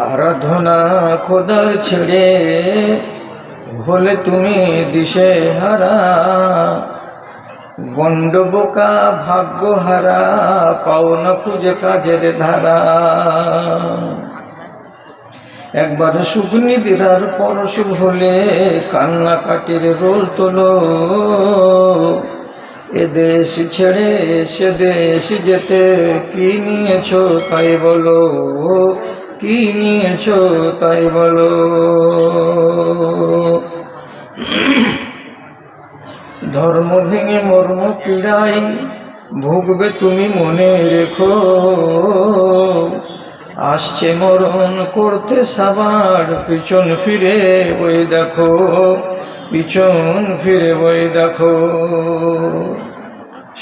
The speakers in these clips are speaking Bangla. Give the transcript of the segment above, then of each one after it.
আরাধনা খোদার ছেড়ে হলে তুমি দিশে হারা, গন্ড বোকা ভাগ্য হারা, পাও না খুঁজে কাজের ধারা। একবার সুখ নিদিরার পরশু হলে কান্নাকাটির রোল তোলো, এ দেশ ছেড়ে সে দেশ যেতে কি নিয়েছো তাই বলো, কি নিয়েছো তাই বলো। ধর্ম ভেঙে মর্ম পীড়াই ভুগবে তুমি মনে রেখো, আসছে মরণ করতে সাবার, পিছন ফিরে ওই দেখো, পিছন ফিরে ওই দেখো।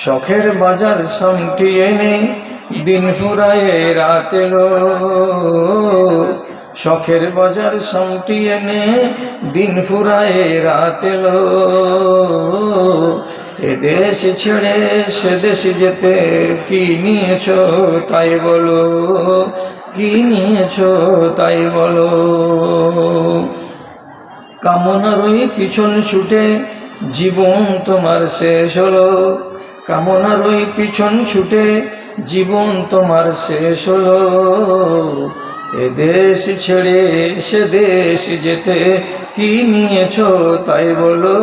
শখের বাজার সামটি এনে দিন ফুরায়ে রাত এলো, শখের বাজার সামটি এনে দিন ফুরায়ে রাত এলো। এ দেশ ছেড়ে সে দেশ যেতে কি নিয়েছো তাই বলো, কি নিয়েছো তাই বলো। কামনারই পিছন ছুটে জীবন তোমার শেষ হলো, কামনারই পিছন ছুটে জীবন তোমার শেষ হলো। এ দেশ ছেড়ে সে দেশ যেতে কি নিয়েছো তাই বলো,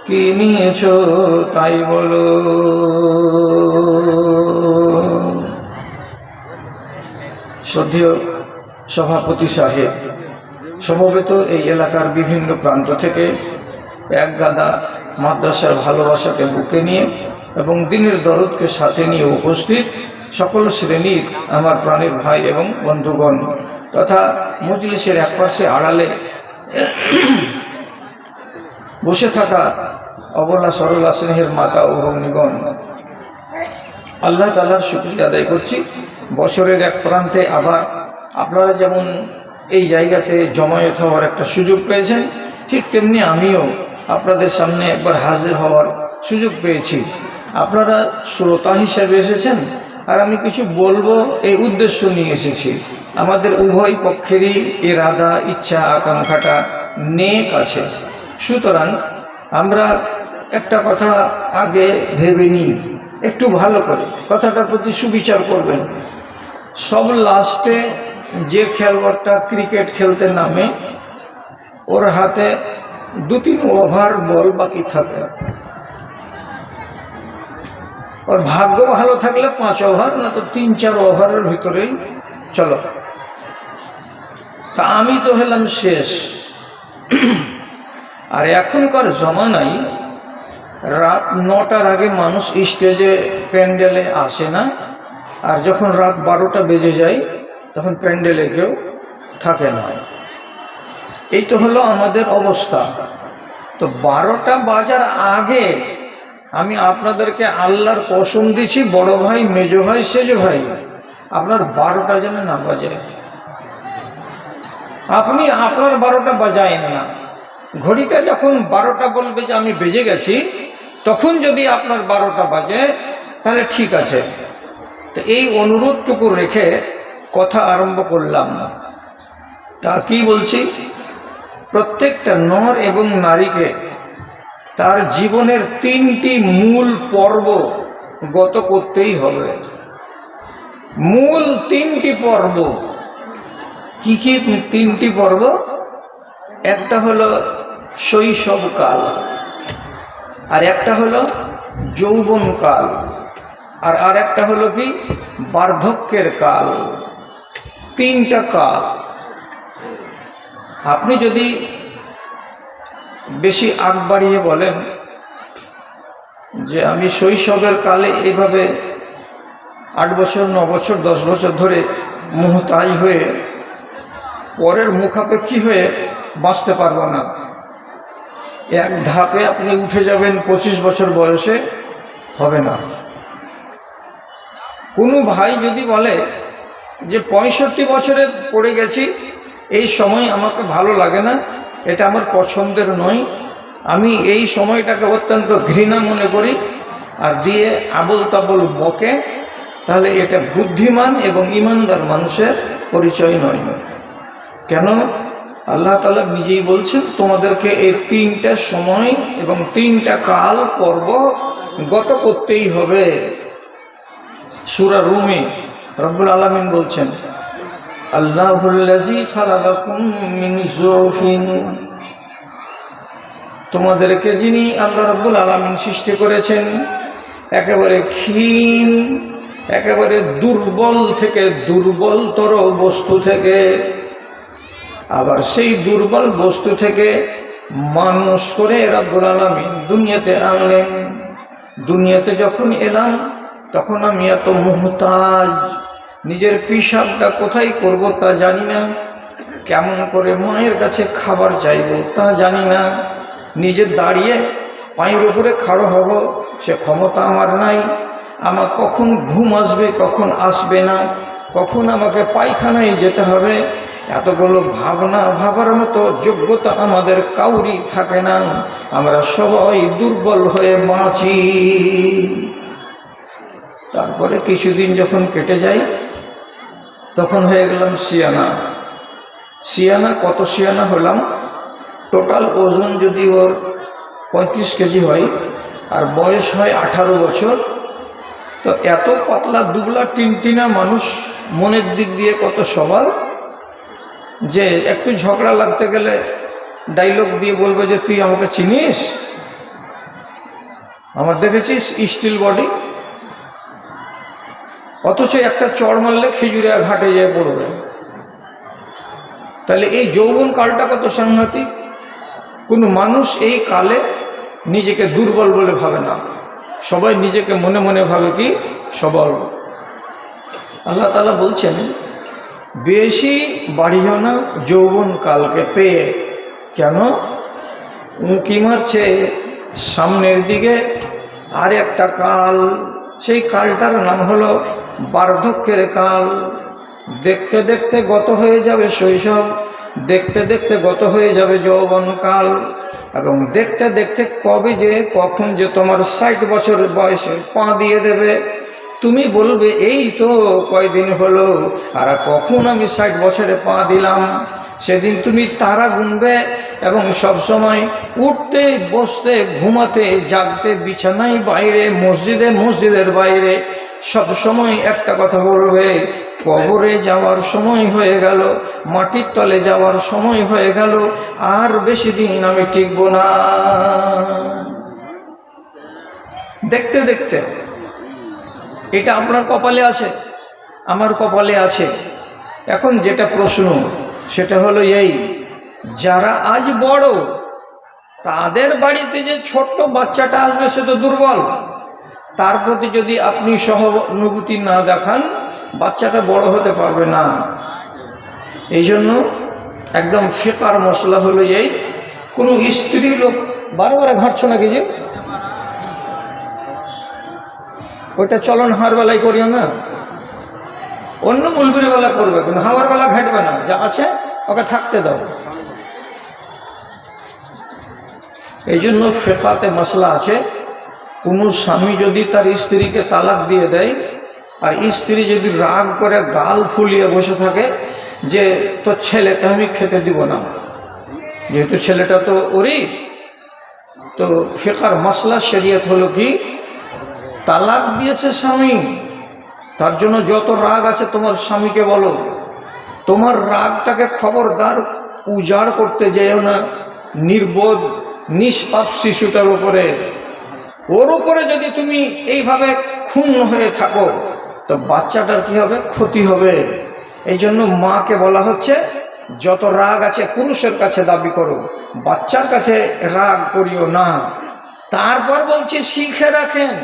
কি নিয়েছো তাই বলো। শ্রদ্ধেয় সভাপতি সাহেব, সমবেত এই এলাকার বিভিন্ন প্রান্ত থেকে এক গাদা মাদ্রাসার ভালোবাসাকে বুকে নিয়ে এবং দিনের দরদকে সাথে নিয়ে উপস্থিত সকল শ্রেণীর আমার প্রাণের ভাই এবং বন্ধুগণ তথা মজলিসের একপাশে আড়ালে বসে থাকা অবলা সরলা স্নেহের মাতা ও ভগ্নীগণ, আল্লাহ তাআলার শুকরিয়া আদায় করছি। বছরের এক প্রান্তে আবার আপনারা যেমন এই জায়গাতে জমায়েত হওয়ার একটা সুযোগ পেয়েছেন, ঠিক তেমনি আমিও আপনাদের সামনে একবার হাজির হওয়ার সুযোগ পেয়েছি। আপনারা শ্রোতা হিসেবে এসেছেন আর আমি কিছু বলবো এই উদ্দেশ্য নিয়ে এসেছি। আমাদের উভয় পক্ষেরই ইরাদা, ইচ্ছা, আকাঙ্ক্ষাটা নেক আছে। সুতরাং আমরা একটা কথা আগে ভেবে নিই, একটু ভালো করে কথাটার প্রতি সুবিচার করবেন। সব লাস্টে যে খেলোয়াড়টা ক্রিকেট খেলতে নামে ওর হাতে 2-3 ওভার বল বাকি থাকে, ওর ভাগ্য ভালো থাকলে 5 ওভার, না তো 3-4 ওভারের ভিতরেই চলো। তা আমি তো হলাম শেষ। আর এখনকার জমানায় রাত 9টার আগে মানুষ স্টেজে প্যান্ডেলে আসে না, আর যখন রাত 12টা বেজে যায় তখন প্যান্ডেলে কেউ থাকে না। এই তো হলো আমাদের অবস্থা। তো 12টা বাজার আগে আমি আপনাদেরকে আল্লাহর কসম দিছি, বড় ভাই, মেজো ভাই, সেজো ভাই, আপনার 12টা যেন না বাজে। আপনি আপনার 12টা বাজায়েন না। ঘড়িটা যখন 12টা বলবে যে আমি বেজে গেছি, তখন যদি আপনার 12টা বাজে তাহলে ঠিক আছে। তো এই অনুরোধটুকু রেখে কথা আরম্ভ করলাম। তা কি বলছি, প্রত্যেকটা নর এবং নারীকে তার জীবনের 3টি মূল পর্ব গত করতেই হবে। মূল 3টি পর্ব কি কি? 3টি পর্ব। একটা হলো শৈশবকাল, আর একটা হলো যৌবনকাল, আর একটা হলো কি বার্ধক্যের কাল। 3টা কাল। আপনি যদি বেশি আগ বাড়িয়ে বলেন যে আমি শৈশবের কালে এইভাবে 8 বছর, 9 বছর, 10 বছর ধরে মুহতাজ হয়ে পরের মুখাপেক্ষী হয়ে বাঁচতে পারবো না, এক ধাপে আপনি উঠে যাবেন 25 বছর বয়সে, হবে না। কোনো ভাই যদি বলে যে 65 বছরে পড়ে গেছি, এই সময় আমাকে ভালো লাগে না, এটা আমার পছন্দের নয়, আমি এই সময়টাকে অত্যন্ত ঘৃণা মনে করি, আর দিয়ে আবল তাবল বকে, তাহলে এটা বুদ্ধিমান এবং ইমানদার মানুষের পরিচয় নয়। কেন? আল্লাহ তাআলা নিজেই বলছেন তোমাদেরকে এই 3টা সময় এবং 3টা কাল পর্ব গত করতেই হবে। সূরা রুমে রব্বুল আলামিন বলছেন আল্লাহুল্লাযী খালাকাকুম মিন যুফিন, তোমাদেরকে যিনি আল্লাহ রাব্বুল আলামিন সৃষ্টি করেছেন একেবারে ক্ষীণ, একেবারে দুর্বল থেকে দুর্বলতর বস্তু থেকে, আবার সেই দুর্বল বস্তু থেকে মানুষ করে রাব্বুল আলামিন দুনিয়াতে আনলেন। দুনিয়াতে যখন এলাম তখন আমি এত মুহতাজ, নিজের পিশাবটা কোথায় করব তা জানি না, কেমন করে মায়ের কাছে খাবার চাইব তা জানি না, নিজে দাঁড়িয়ে পায়ের উপরে খাড়ো হব সে ক্ষমতা আমার নাই, আমার কখন ঘুম আসবে কখন আসবে না, কখন আমাকে পায়খানায় যেতে হবে, এতগুলো ভাবনা ভাবার মতো যোগ্যতা আমাদের কাউরি থাকে না। আমরা সবাই দুর্বল হয়ে বাঁচি। তারপরে কিছুদিন যখন কেটে যায় তখন হয়ে গেলাম সিয়ানা। সিয়ানা কত সিয়ানা হলাম? টোটাল ওজন যদি ওর 35 কেজি হয় আর বয়স হয় 18 বছর, তো এত পাতলা দুবলা টিনটিনা মানুষ মনের দিক দিয়ে কত সবার, যে একটু ঝগড়া লাগতে গেলে ডায়লগ দিয়ে বলবে যে তুই আমাকে চিনিস, আমার দেখেছিস স্টিল বডি, অথচ একটা চড় মারলে খেজুরে ঘাটে যেয়ে পড়বে। তাহলে এই যৌবন কালটা কত সাংঘাতিক। কোনো মানুষ এই কালে নিজেকে দুর্বল বলে ভাবে না, সবাই নিজেকে মনে মনে ভাবে কি সবল। আল্লাহ তাআলা বলছেন বেশি বাড়িও না যৌবন কালকে পেয়ে। কেন? উঁকি মারছে সামনের দিকে আর একটা কাল, সেই কালটার নাম হলো বার্ধক্যের কাল। দেখতে দেখতে গত হয়ে যাবে শৈশব, দেখতে দেখতে গত হয়ে যাবে যৌবনকাল, এবং দেখতে দেখতে কবে যে কখন যে তোমার 60 বছর বয়সে পা দিয়ে দেবে, তুমি বলবে এই তো কয়দিন হলো, আর কখন আমি 60 বছরে পা দিলাম। সেদিন তুমি তারা গুনবে এবং সব সময় উঠতে বসতে ঘুমাতে জাগতে বিছানায় বাইরে মসজিদে মসজিদের বাইরে সব সময় একটা কথা বলবে, কবরে যাওয়ার সময় হয়ে গেল, মাটির তলে যাওয়ার সময় হয়ে গেল, আর বেশি দিন আমি টিকব না। দেখতে দেখতে এটা আপনার কপালে আছে, আমার কপালে আছে। এখন যেটা প্রশ্ন সেটা হলো এই, যারা আজ বড় তাদের বাড়িতে যে ছোট্ট বাচ্চাটা আসবে সে তো দুর্বল, তার প্রতি যদি আপনি সহানুভূতি না দেখান বাচ্চাটা বড় হতে পারবে না। এই জন্য একদম ফিকার মশলা হলো এই, কোনো স্ত্রী লোক বারবার ঘাঁটছ নাকি যে ওইটা চলন হার বেলায় করিও না, অন্য মুলবির বেলা করবে, কিন্তু হাওয়ার বেলা ঘাঁটবে না, যা আছে ওকে থাকতে দাও। এই জন্য ফিকাতে মশলা আছে, কোনো স্বামী যদি তার স্ত্রীকে তালাক দিয়ে দেয় আর স্ত্রী যদি রাগ করে গাল ফুলিয়ে বসে থাকে যে তো ছেলেকে আমি খেতে দিব না, যেহেতু ছেলেটা তো ওরই, তো ফিকার মশলা শরিয়ত হলো কি, তালাক দিয়েছে স্বামী, তার জন্য যত রাগ আছে তোমার স্বামীকে বলো, তোমার রাগটাকে খবরদার উজাড় করতে যেও না নির্বোধ নিষ্পাপ শিশুটার উপরে। ওর উপরে যদি তুমি এইভাবে ক্ষুণ্ণ হয়ে থাকো তো বাচ্চাটার কি হবে? ক্ষতি হবে। এই জন্য মাকে বলা হচ্ছে যত রাগ আছে পুরুষের কাছে দাবি করো, বাচ্চার কাছে রাগ করিও না। তারপর বলছি শিখে রাখেন,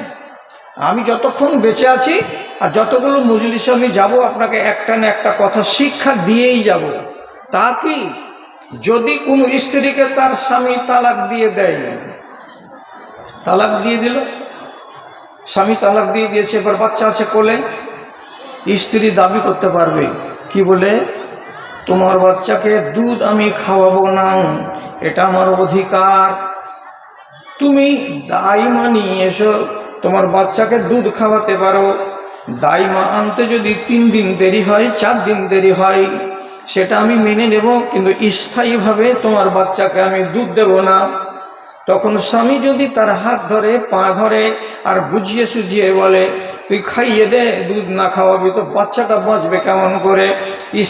আমি যতক্ষণ বেঁচে আছি আর যতগুলো মজলিসে আমি যাব আপনাকে একটা না একটা কথা শিক্ষা দিয়েই যাব। তা কি, যদি কোনো স্ত্রীকে তার স্বামী তালাক দিয়ে দেয়, তালাক দিয়ে দিল, স্বামী তালাক দিয়ে দিয়েছে, এবার বাচ্চা আছে কোলে, স্ত্রী দাবি করতে পারবে কি বলে, তোমার বাচ্চাকে দুধ আমি খাওয়াবো না, এটা আমার অধিকার, তুমি দায় মানিয়ে এসো, তোমার বাচ্চাকে দুধ খাওয়াতে পারো, দাইমা আনতে যদি 3 দিন দেরি হয়, 4 দিন দেরি হয়, সেটা আমি মেনে নেব, কিন্তু স্থায়ীভাবে তোমার বাচ্চাকে আমি দুধ দেব না। তখন স্বামী যদি তার হাত ধরে, পা ধরে আর বুঝিয়ে সুঝিয়ে বলে তুই খাইয়ে দে, দুধ না খাওয়াবি তো বাচ্চাটা বাঁচবে কেমন করে?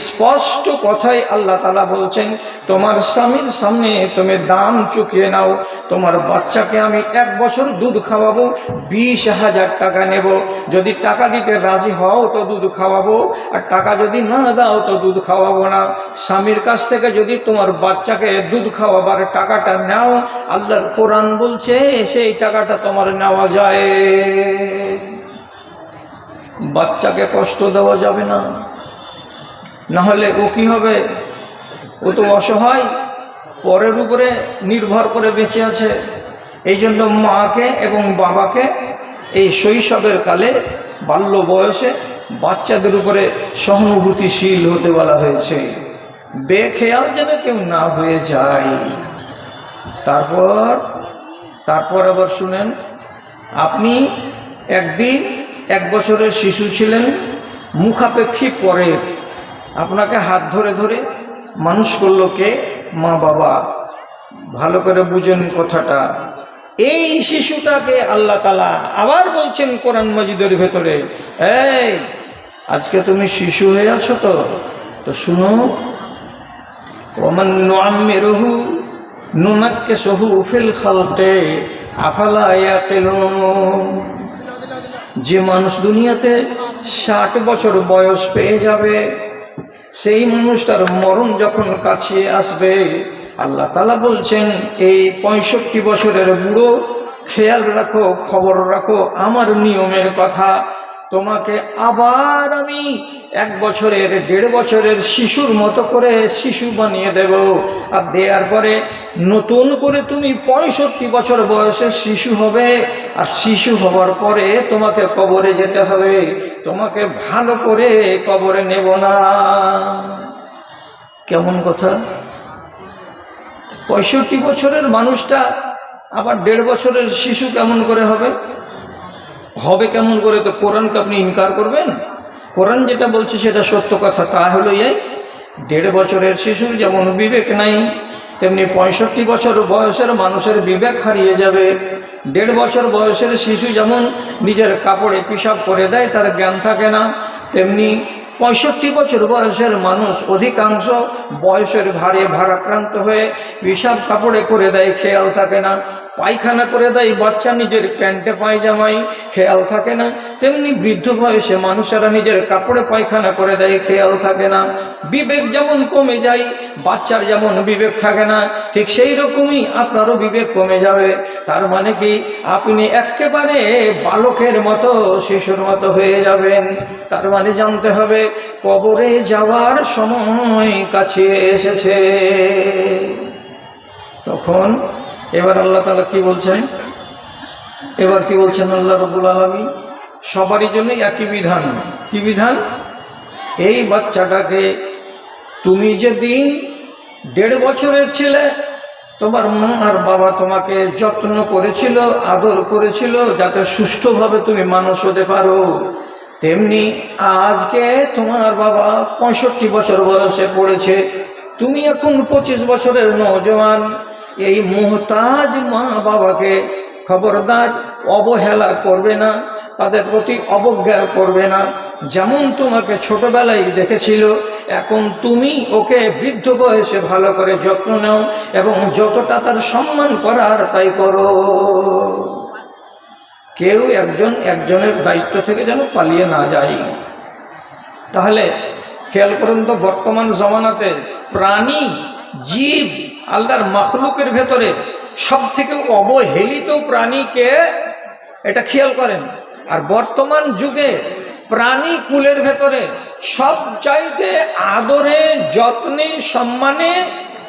স্পষ্ট কথাই আল্লাহ তাআলা বলছেন, তোমার স্বামীর সামনে তুমি দাম চুকিয়ে নাও, তোমার বাচ্চাকে আমি 1 বছর দুধ খাওয়াবো, 20,000 টাকা নেব। যদি টাকা দিতে রাজি হও তো দুধ খাওয়াবো, আর টাকা যদি না দাও তো দুধ খাওয়াবো না। স্বামীর কাছ থেকে যদি তোমার বাচ্চাকে দুধ খাওয়াবার টাকাটা নাও, আল্লাহর কোরআন বলছে সেই টাকাটা তোমার নেওয়া যায়। বাচ্চাকে কষ্ট দেওয়া যাবে না, না হলে ও কি হবে? ও তো অসহায়, পরের উপরে নির্ভর করে বেঁচে আছে। এই জন্য মাকে এবং বাবাকে এই শৈশবের কালে, বাল্য বয়সে বাচ্চাদের উপরে সহানুভূতিশীল হতে বলা হয়েছে, বেখেয়াল যেন কেউ না হয়ে যায়। তারপর আবার শুনেন, আপনি একদিন 1 বছরের শিশু ছিলেন, মুখাপেক্ষী পরে আপনাকে হাত ধরে ধরে মানুষ করলো কে? মা বাবা। ভালো করে বুঝেন কথাটা। এই শিশুটাকে আল্লাহ তাআলা আবার বলছেন কোরআন মাজিদের ভেতরে, এই আজকে তুমি শিশু হয়ে আছো তো শুনো, ওমান নুআম্মিরুহু নুনাক্কিসুহু ফিল খালকি আফালা ইয়াকিলুন। যে মানুষ দুনিয়াতে 60 বছর বয়স পেয়ে যাবে, সেই মানুষটার মরণ যখন কাছে আসবে, আল্লাহ তাআলা বলছেন এই 65 বছরের বুড়ো, খেয়াল রাখো, খবর রাখো আমার নিয়মের কথা। তোমাকে আবার আমি 1 বছরের 1.5 বছরের শিশুর মতো করে শিশু বানিয়ে দেব, আর দেওয়ার পরে নতুন করে তুমি 65 বছর বয়সে শিশু হবে। আর শিশু হওয়ার পরে তোমাকে কবরে যেতে হবে, তোমাকে ভালো করে কবরে নেব না। কেমন কথা? 65 বছরের মানুষটা আবার 1.5 বছরের শিশু কেমন করে হবে? কেমন করে? তো কোরআনকে আপনি ইনকার করবেন? কোরআন যেটা বলছে সেটা সত্য কথা। তা হলো এই 1.5 বছরের শিশুর যেমন বিবেক নাই, তেমনি 65 বছর বয়সের মানুষের বিবেক হারিয়ে যাবে। 1.5 বছর বয়সের শিশু যেমন নিজের কাপড়ে পেশাব করে দেয়, তার জ্ঞান থাকে না, তেমনি 65 বছর বয়সের মানুষ অধিকাংশ বয়সের ভারে ভারাক্রান্ত হয়ে পেশাব কাপড়ে করে দেয়, খেয়াল থাকে না। পায়খানা করে দেয় বাচ্চা নিজের প্যান্টে পায়জামাই, খেয়াল থাকে না। তেমনি বৃদ্ধ বয়সে মানুষেরা নিজের কাপড়ে পায়খানা করে দেয়, খেয়াল থাকে না। বিবেক যেমন কমে যায়, বাচ্চার যেমন বিবেক থাকে না, ঠিক সেই রকমই আপনারও বিবেক কমে যাবে। তার মানে কি? আপনি একেবারে বালকের মতো, শিশুর মতো হয়ে যাবেন। তার মানে জানতে হবে কবরে যাওয়ার সময় কাছে এসেছে। তখন এবার আল্লাহ তাআলা কি বলছেন? আল্লাহ রাব্বুল আলামিন সবারই জন্য একই বিধান। কি বিধান? এই বাচ্চাটাকে তুমি যেদিন 1.5 বছরের ছিলে, তোমার মা আর বাবা তোমাকে যত্ন করেছিল, আদর করেছিল, যাতে সুষ্ঠুভাবে তুমি মানুষ হতে পারো, তেমনি আজকে তোমার বাবা 65 বছর বয়সে পড়েছে, তুমি এখন 25 বছরের নওজোয়ান। এই মুহতাজ মা বাবাকে খবরদার অবহেলা করবে না, তাদের প্রতি অবজ্ঞা করবে না। যেমন তোমাকে ছোটবেলায় দেখেছিল, এখন তুমি ওকে বৃদ্ধ বয়সে ভালো করে যত্ন নাও এবং যতটা তার সম্মান করার তাই করো। কেউ একজনের দায়িত্ব থেকে যেন পালিয়ে না যায়। তাহলে খেয়াল করুন তো, বর্তমান জমানাতে প্রাণী, জীব, আল্লাহর মাখলুকের ভেতরে সব থেকে অবহেলিত প্রাণীকে, এটা খেয়াল করেন। আর বর্তমান যুগে প্রাণী কুলের ভেতরে সবচাইতে আদরে, যত্নে, সম্মানে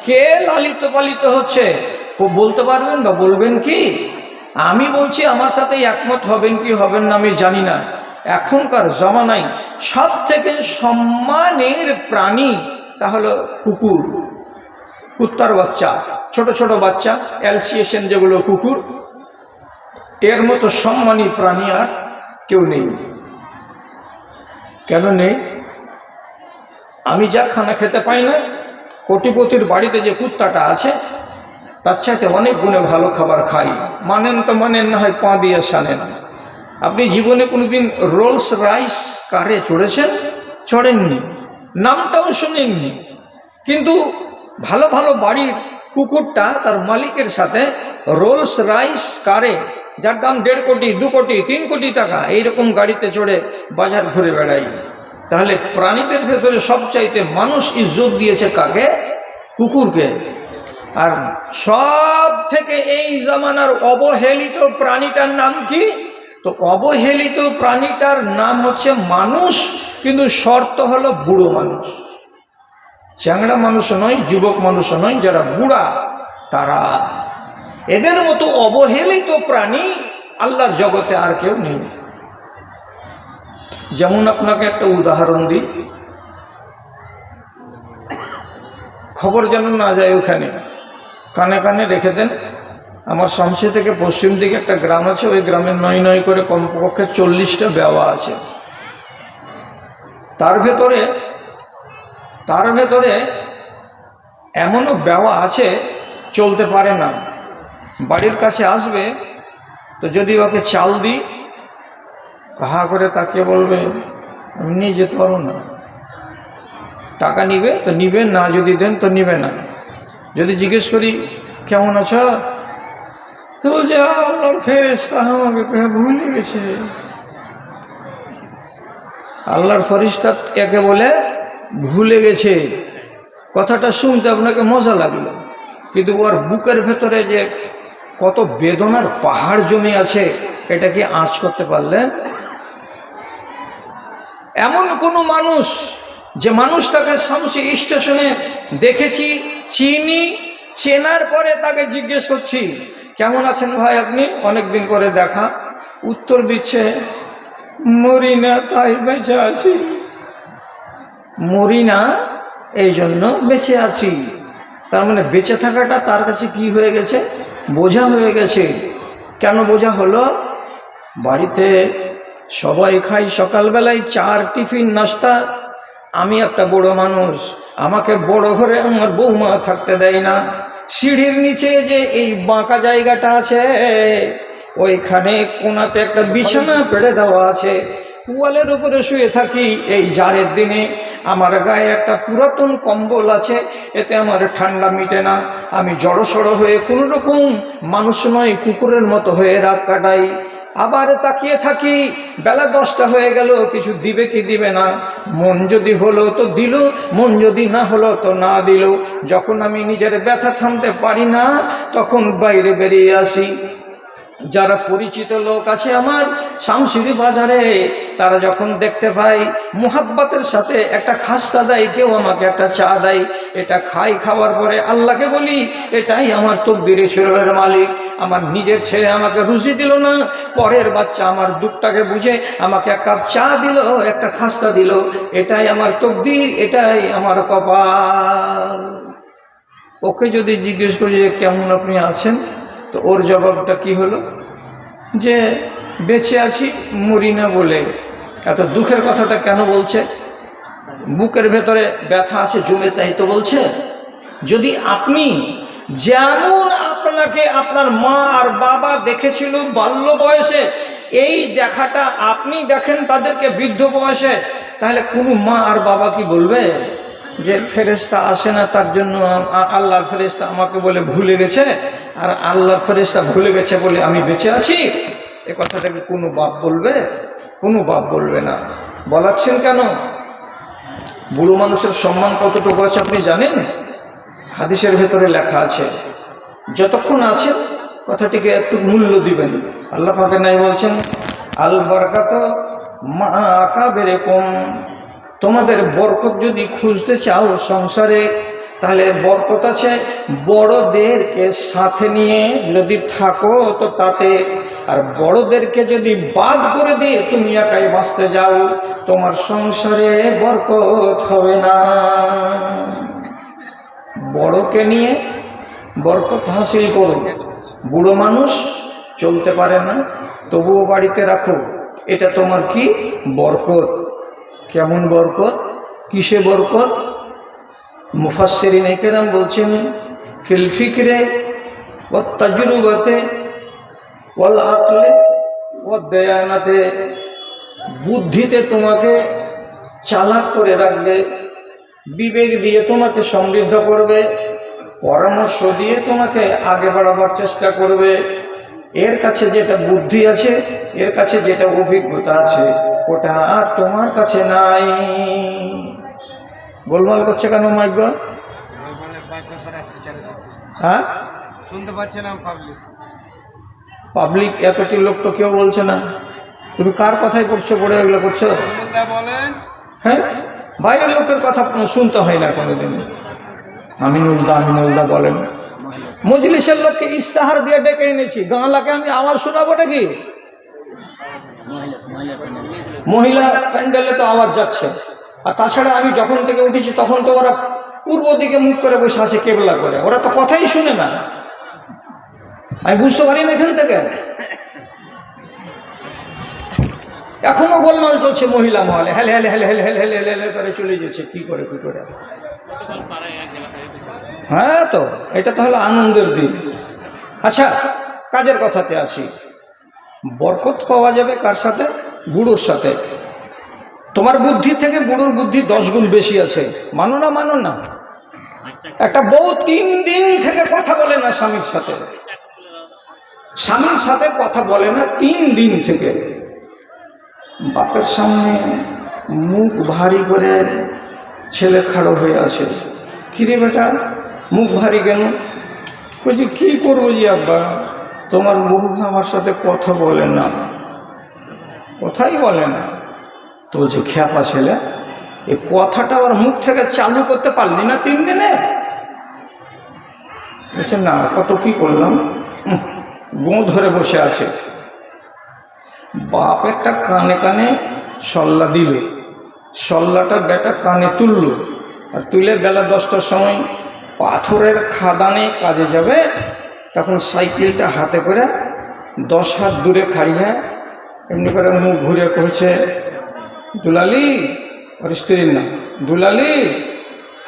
কে লালিত পালিত হচ্ছে? বলতে পারবেন বা বলবেন কি? আমি বলছি, আমার সাথে একমত হবেন কি হবেন না আমি জানি না। এখনকার জমানায় সব থেকে সম্মানের প্রাণী তা হলো কুকুর, কুত্তার বাচ্চা, ছোট ছোট বাচ্চা, অ্যালসিয়েশন যেগুলো কুকুর, এর মতো সম্মানী প্রাণী আর কেউ নেই। কেন নেই? আমি যা খানা খেতে পাই না, কোটিপতির বাড়িতে যে কুত্তাটা আছে তার সাথে অনেক গুণে ভালো খাবার খাই। মানেন তো মানেন, না হয় পা দিয়ে সানেন। আপনি জীবনে কোনোদিন রোলস রাইস কারে চড়েছেন? চড়েননি, নামটাও শোনেননি। কিন্তু ভালো ভালো বাড়ির কুকুরটা তার মালিকের সাথে রোলস রাইস কারে, যার দাম 1.5 কোটি, 2 কোটি, 3 কোটি টাকা, এইরকম গাড়িতে চড়ে বাজার ঘুরে বেড়াই। তাহলে প্রাণীদের ভেতরে সবচাইতে মানুষ ইজ্জত দিয়েছে কাকে? কুকুরকে। আর সব থেকে এই জামানার অবহেলিত প্রাণীটার নাম কি? তো অবহেলিত প্রাণীটার নাম হচ্ছে মানুষ, কিন্তু শর্ত হলো বুড়ো মানুষ। চ্যাংড়া মানুষ নয়, যুবক মানুষ নয়, যারা বুড়া তারা। এদের মতো অবহেলিত প্রাণী আল্লাহর জগতে আর কেউ নেই। যেমন আপনাকে একটা উদাহরণ দিই, খবর যেন না যায় ওখানে, কানে কানে রেখে দেন। আমার শামসি থেকে পশ্চিম দিকে একটা গ্রাম আছে, ওই গ্রামে 9 করে কমপক্ষে 40টা বেওয়া আছে। তার ভেতরে এমনও বেওয়া আছে চলতে পারে না। বাড়ির কাছে আসবে তো যদি ওকে চাল দিই, হা করে তাকে বলবে আমি নিয়ে যেতে পারবো না। টাকা নিবে তো নিবে, না যদি দেন তো নিবে না। যদি জিজ্ঞেস করি কেমন আছো, তো বলছে আল্লাহর ফেরেশতা আমাকে ভুলে গেছে। আল্লাহর ফেরেশতা একে বলে ভুলে গেছে। কথাটা শুনতে আপনাকে মজা লাগলো, কিন্তু ওর বুকের ভেতরে যে কত বেদনার পাহাড় জমে আছে এটা কি আঁচ করতে পারলেন? এমন কোনো মানুষ যে মানুষটাকে শামসি স্টেশনে দেখেছি, চিনি, চেনার পরে তাকে জিজ্ঞেস করছি কেমন আছেন ভাই আপনি, অনেক দিন পরে দেখা, উত্তর দিচ্ছে মরি না তাই বেঁচে আছি। মরি না এই জন্য বেঁচে আছি। তার মানে বেঁচে থাকাটা তার কাছে কি হয়ে গেছে? বোঝা হয়ে গেছে। কেন বোঝা হলো? বাড়িতে সবাই খাই সকালবেলায় 4 টিফিন নাস্তা। আমি একটা বড় মানুষ, আমাকে বড় ঘরে আমার বৌমা থাকতে দেয় না। সিঁড়ির নিচে যে এই বাঁকা জায়গাটা আছে, ওইখানে কোনাতে একটা বিছানা পেড়ে দেওয়া আছে, ওয়ালের উপরে শুয়ে থাকি। এই জাড়ের দিনে আমার গায়ে একটা পুরাতন কম্বল আছে, এতে আমার ঠান্ডা মিটে না। আমি জড়সড় হয়ে কোনো রকম মানুষ নয়, কুকুরের মতো হয়ে রাত কাটাই। আবার তাকিয়ে থাকি, বেলা 10টা হয়ে গেল, কিছু দিবে কি দিবে না। মন যদি হলো তো দিল, মন যদি না হলো তো না দিল। যখন আমি নিজের ব্যথা থামতে পারি না, তখন বাইরে বেরিয়ে আসি। যারা পরিচিত লোক আছে আমার শামসির বাজারে, তারা যখন দেখতে পাই মুহাব্বতের সাথে একটা খাস্তা দেয়, কেউ আমাকে একটা চা দেয়, এটা খাই। খাওয়ার পরে আল্লাহকে বলি এটাই আমার তকদিরে ছিল এর মালিক। আমার নিজের ছেলে আমাকে রুজি দিল না, পরের বাচ্চা আমার দুঃখটাকে বুঝে আমাকে এক কাপ চা দিল, একটা খাস্তা দিল। এটাই আমার তকদির, এটাই আমার কপাল। ওকে যদি জিজ্ঞেস করি যে কেমন আপনি আছেন, তো ওর জবাবটা কি হলো? যে বেঁচে আছি, মরি না বলে। এত দুঃখের কথাটা কেন বলছে? বুকের ভেতরে ব্যথা আছে জমে, তাই তো বলছে। যদি আপনি যেমন আপনাকে আপনার মা আর বাবা দেখেছিল বাল্য বয়সে, এই দেখাটা আপনি দেখেন তাদেরকে বৃদ্ধ বয়সে, তাহলে কোনো মা আর বাবা কি বলবে যে ফেরেশতা আসে না, তার জন্য আল্লাহর ফেরেশতা আমাকে বলে ভুলে গেছে, আর আল্লাহর ফেরেশতা ভুলে গেছে বলে আমি বেঁচে আছি? এ কথাটাকে কোনো বাপ বলবে? কোনো বাপ বলবে না। বলাচ্ছেন কেন? বুড়ো মানুষের সম্মান কতটুকু আছে আপনি জানেন? হাদিসের ভেতরে লেখা আছে, যতক্ষণ আছেন কথাটিকে একটু মূল্য দিবেন। আল্লাহ পাকের নাই বলছেন আল বারাকাত মা আকাবেরকুম, তোমাদের বরকত যদি খুঁজতে চাও সংসারে, তাহলে বরকত আছে বড়দেরকে সাথে নিয়ে যদি থাকো তো তাতে। আর বড়দেরকে যদি বাদ করে দিয়ে তুমি একাই বাঁচতে যাও, তোমার সংসারে বরকত হবে না। বড়কে নিয়ে বরকত হাসিল করো। বুড়ো মানুষ চলতে পারে না, তবুও বাড়িতে রাখো, এটা তোমার কি? বরকত। কেমন বরকত, কিসে বরকত? মুফাসসিরিন কেরাম বলছেন ফিল ফিকরে ওয়াত তাজরুবাতে ওয়াল আকলে ওয়াদ দায়ানাতে, বুদ্ধিতে তোমাকে চালাক করে রাখবে, বিবেক দিয়ে তোমাকে সমৃদ্ধ করবে, পরামর্শ দিয়ে তোমাকে আগে বাড়াবার চেষ্টা করবে। এর কাছে যেটা বুদ্ধি আছে, এর কাছে যেটা অভিজ্ঞতা আছে, ওটা আর তোমার কাছে নাই। গোলমাল করছে কেন মাইক? হ্যাঁ, শুনতে পাচ্ছে না পাবলিক এতটি লোক তো কেউ বলছে না। তুমি কার কথাই করছো, পড়ে এগুলো করছো? বলেন। হ্যাঁ, বাইরের লোকের কথা শুনতে হয় না কোনোদিন। আমিনুলদা বলেন। মজলিসের লোককে ইস্তাহার দিয়ে ডেকে এনেছি, গাঁলাকে আমি আওয়াজ শোনাবোটা কি? মহিলা প্যান্ডেলে তো আওয়াজ যাচ্ছে। আর তাছাড়া আমি যখন থেকে উঠেছি তখন তো ওরা পূর্ব দিকে মুখ করে বসে আছে, কেবলা করে, ওরা তো কথাই শুনে না। আমি বুঝতে পারি না এখান থেকে। এখনো গোলমাল চলছে মহিলা মহলে, হেলে হেলে হেলে হেলে হেলে হেলে হেলে করে চলে যাচ্ছে। কি করে কি করে? হ্যাঁ, তো এটা তো হলো আনন্দের দিন। আচ্ছা, কাজের কথাতে আসি। বরকত পাওয়া যাবে কার সাথে? বুড়োর সাথে। তোমার বুদ্ধি থেকে বুড়োর বুদ্ধি 10 গুণ বেশি আছে, মানো না? মানো না? একটা বউ 3 দিন থেকে কথা বলে না স্বামীর সাথে, স্বামীর সাথে কথা বলে না 3 দিন থেকে। বাপের সামনে মুখ ভারী করে ছেলে খাড়ো হয়ে আছে। কিরে বেটা, মুখ ভারী কেন? বলছি কি করবো জি আব্বা, তোমার বউ আমার সাথে কথা বলে না, কথাই বলে না। তো বলছে খ্যাপা ছেলে, এই কথাটা ওর মুখ থেকে চালু করতে পারলি না 3 দিনে? বলছে না, কত কি করলাম, গো ধরে বসে আছে। বাপ একটা কানে কানে সল্লা দিল, সল্লাটা বেটা কানে তুলল, আর তুলে বেলা 10টার সময় পাথরের খাদানে কাজে যাবে। তখন সাইকেলটা হাতে করে 10 হাত দূরে খাড়িয়ে এমনি করে মুখ ঘুরে কইছে, দুলালি, ওর স্ত্রীর নাম, দুলালি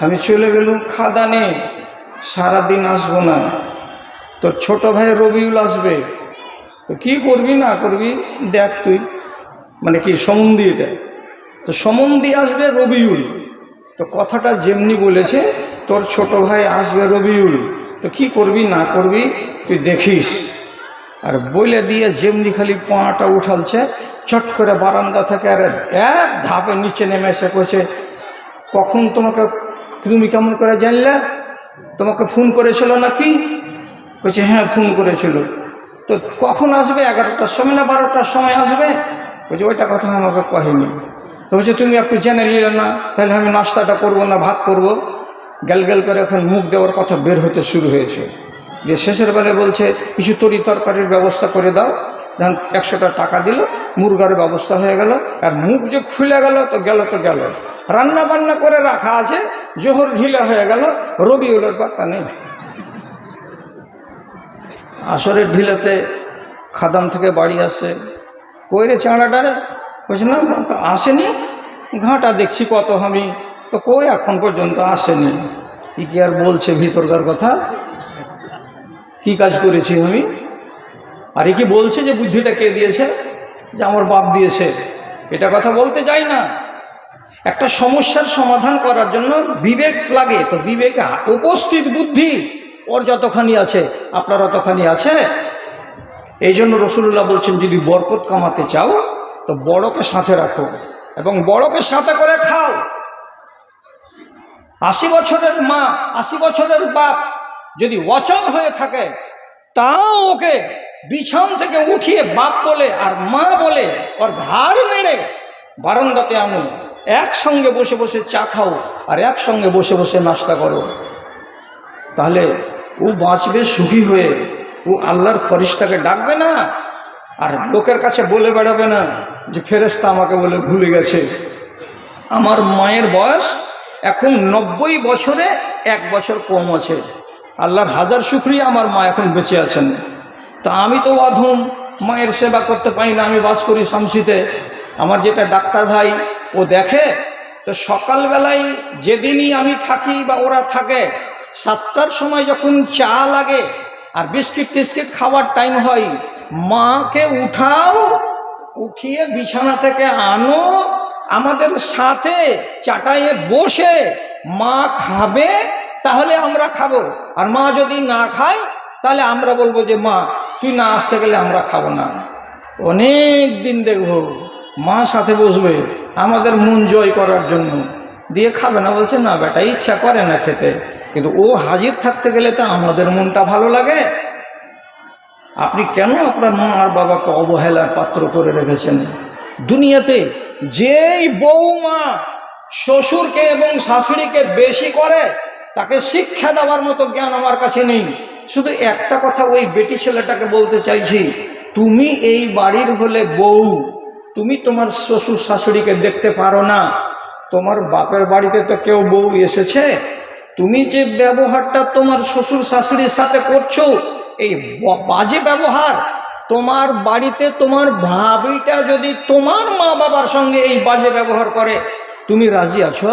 আমি চলে গেলুম খাদানে, সারাদিন আসবো না, তোর ছোট ভাই রবিউল আসবে, তো কী করবি না করবি দেখ তুই। মানে কি সম্বন্ধী? এটা তো সম্বন্ধী আসবে রবিউল, তো কথাটা যেমনি বলেছে তোর ছোট ভাই আসবে রবিউল, তো কি করবি না করবি তুই দেখিস। আর বলে দিয়ে যেমনি খালি পাটা উঠালছে, চট করে বারান্দা থেকে আর এক ধাপে নিচে নেমে এসে কইছে, কখন তোমাকে, তুমি কেমন করে জানলে? তোমাকে ফোন করেছিল নাকি? কইছে হ্যাঁ ফোন করেছিল। তো কখন আসবে? 11টার সময় না 12টার সময় আসবে? বলছে ওইটা কথা আমাকে কহেনি। তো বলছে তুমি একটু জেনে নিলে না, তাহলে আমি নাস্তাটা করবো না ভাত করবো? গ্যাল গ্যাল করে এখন মুখ দেওয়ার কথা বের হতে শুরু হয়েছে। যে শেষের বেলায় বলছে কিছু তরি তরকারির ব্যবস্থা করে দাও। ধরেন 100টা টাকা দিল, মুরগার ব্যবস্থা হয়ে গেল। আর মুখ যে খুলে গেল তো গেল তো গেল। রান্না বান্না করে রাখা আছে, জোহর ঢিলা হয়ে গেল, রবিউলের পাত্তা নেই। আসরের ঢিলাতে খাদান থেকে বাড়ি আসে, কই রে চাঁড়াটারে? বলছে না আসেনি, ঘাঁটা দেখছি কত আমি, তো কই এখন পর্যন্ত আসেনি। কি আর বলছে ভিতরকার কথা, কি কাজ করেছি আমি? আর কি বলছে যে বুদ্ধিটা কে দিয়েছে? যে আমার বাপ দিয়েছে। এটা কথা বলতে যাই না। একটা সমস্যার সমাধান করার জন্য বিবেক লাগে, তো বিবেকে উপস্থিত বুদ্ধি ওর যতখানি আছে আপনার অতখানি আছে। এই জন্য রাসূলুল্লাহ বলছেন যদি বরকত কামাতে চাও তো বড়কে সাথে রাখো এবং বড়কে সাথে করে খাও। 80 বছরের মা, 80 বছরের বাপ যদি অচল হয়ে থাকে, তাও ওকে বিছান থেকে উঠিয়ে বাপ বলে আর মা বলে ওর ঘাড় নেড়ে বারান্দাতে আনো, একসঙ্গে বসে বসে চা খাও আর একসঙ্গে বসে বসে নাস্তা করো। তাহলে ও বাঁচবে সুখী হয়ে, ও আল্লাহর ফরিস্তাকে ডাকবে না আর লোকের কাছে বলে বেড়াবে না যে ফেরেশতা আমাকে বলে ভুলে গেছে। আমার মায়ের বয়স এখন 90 বছরে 1 বছর কম আছে। আল্লাহর হাজার শুকরিয়া আমার মা এখন বেঁচে আছেন। তা আমি তো অধম, মায়ের সেবা করতে পারি না। আমি বাস করি শামসিতে। আমার যেটা ডাক্তার ভাই ও দেখে। তো সকালবেলায় যেদিনই আমি থাকি বা ওরা থাকে, 7টার সময় যখন চা লাগে আর বিস্কিট টিস্কিট খাওয়ার টাইম হয়, মাকে উঠাও, উঠিয়ে বিছানা থেকে আনো, আমাদের সাথে চাটাইয়ে বসে মা খাবে, তাহলে আমরা খাবো। আর মা যদি না খায় তাহলে আমরা বলবো যে মা তুই না আসতে গেলে আমরা খাবো না। অনেক দিন দেখবো মা সাথে বসবে আমাদের মন জয় করার জন্য, দিয়ে খাবে না, বলছে না বেটা ইচ্ছা করে না খেতে, কিন্তু ও হাজির থাকতে গেলে তো আমাদের মনটা ভালো লাগে। আপনি কেন আপনার মা আর বাবাকে অবহেলার পাত্র করে রেখেছেন? দুনিয়াতে যেই বৌমা শ্বশুরকে এবং শাশুড়িকে বেশি করে তাকে শিক্ষা দেওয়ার মতো জ্ঞান আমার কাছে নেই। শুধু একটা কথা ওই বেটি ছেলেটাকে বলতে চাইছি, তুমি এই বাড়ির হলে বউ, তুমি তোমার শ্বশুর শাশুড়িকে দেখতে পারো না। তোমার বাপের বাড়িতে তো কেউ বউ এসেছে, তুমি যে ব্যবহারটা তোমার শ্বশুর শাশুড়ির সাথে করছো, এই বাজে ব্যবহার, তোমার বাড়িতে তোমার ভাবিটা যদি তোমার মা বাবার সঙ্গে এই বাজে ব্যবহার করে, তুমি রাজি আছো?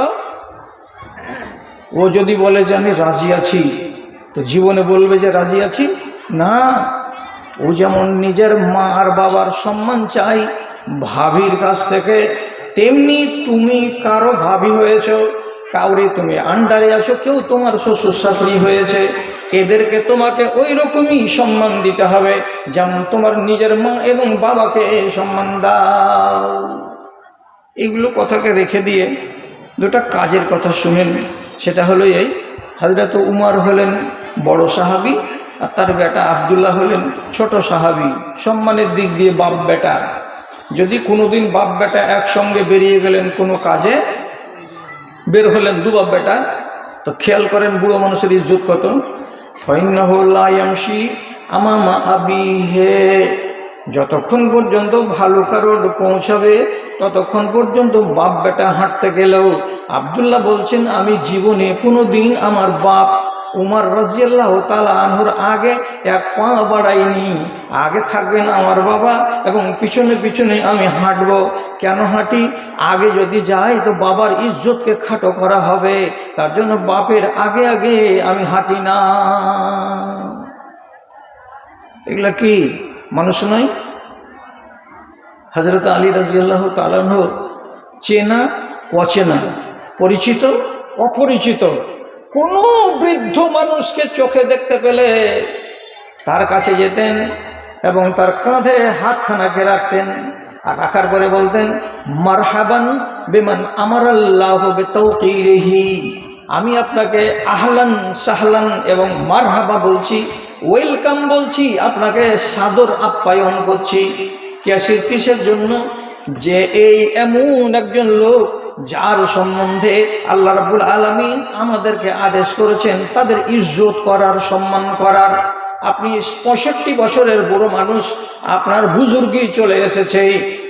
ও যদি বলে যে আমি রাজি আছি, তো জীবনে বলবে যে রাজি আছি না। ও যেমন নিজের মা আর বাবার সম্মান চাই ভাবির কাছ থেকে, তেমনি তুমি কারো ভাবি হয়েছ, কাউরে তুমি আন্ডারে আছো, কেউ তোমার শ্বশুর শাশুড়ি হয়েছে, এদেরকে তোমাকে ওই রকমই সম্মান দিতে হবে যেমন তোমার নিজের মা এবং বাবাকে সম্মান দাও। এগুলো কথাকে রেখে দিয়ে দুটা কাজের কথা শুনেন। সেটা হলো এই, হযরত উমর হলেন বড় সাহাবী আর তার বেটা আব্দুল্লাহ হলেন ছোট সাহাবী। সম্মানের দিক দিয়ে বাপ বেটা, যদি কোনোদিন বাপ বেটা একসঙ্গে বেরিয়ে গেলেন কোনো কাজে, বের হলেন দু বাপ বেটা, তো খেয়াল করেন বুড়ো মানুষের ইজ্জত কত। ফাইন্নাহু লা ইয়ামশি আমামা আবিহি, যতক্ষণ পর্যন্ত ভালো কারোর পৌঁছাবে ততক্ষণ পর্যন্ত বাপ বেটা হাঁটতে গেলেও। আব্দুল্লাহ বলছেন আমি জীবনে কোনো দিন আমার বাপ উমর রাদিয়াল্লাহু তাআলা আনহুর আগে এক পা বাড়াইনি। আগে থাকবেন আমার বাবা এবং পিছনে পিছনে আমি হাঁটব। কেন হাঁটি? আগে যদি যাই তো বাবার ইজ্জতকে খাটো করা হবে, তার জন্য বাপের আগে আগে আমি হাঁটি না। এগুলা কি মানুষ নয়? হযরত আলী রাদিয়াল্লাহু তাআলা আনহু চেনা অচেনা, পরিচিত অপরিচিত কোনো বৃদ্ধ মানুষকে চোখে দেখতে পেলে তার কাছে যেতেন এবং তার কাঁধে হাতখানাকে রাখতেন, আর রাখার পরে বলতেন মারহাবান বিমান আমারাল্লাহু বিতাওকিরিহি, আমি আপনাকে আহলান সাহলান এবং মারহাবা বলছি, ওয়েলকাম বলছি, আপনাকে সাদর আপ্যায়ন করছি। কিসের জন্য? যে এই এমন একজন লোক যার সম্বন্ধে আল্লাহ রাব্বুল আলামিন আমাদেরকে আদেশ করেছেন তাদের ইজ্জত করার, সম্মান করার। আপনি 65 বছরের বুড়ো মানুষ, আপনার বুজুর্গি চলে এসেছে,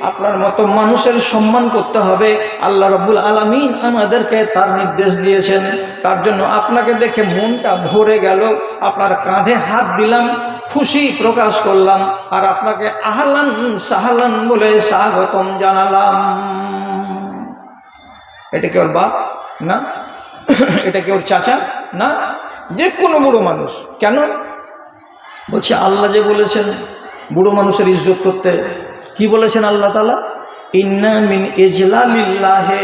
আপনার মতো মানুষের সম্মান করতে হবে, আল্লাহ রাব্বুল আলামিন আমাদেরকে তার নির্দেশ দিয়েছেন। তার জন্য আপনাকে দেখে মনটা ভরে গেল, আপনার কাঁধে হাত দিলাম, খুশি প্রকাশ করলাম, আর আপনাকে আহলান সাহলান বলে স্বাগতম জানালাম। এটা কি ওর বাপ? না। এটা কি ওর চাচা? না। যে কোনো বুড়ো মানুষ। কেন বলছে? আল্লাহ যে বলেছেন বুড়ো মানুষের ইজ্জত করতে, কি বলেছেন আল্লাহ তাআলা? ইন্না মিন ইজলালিল্লাহি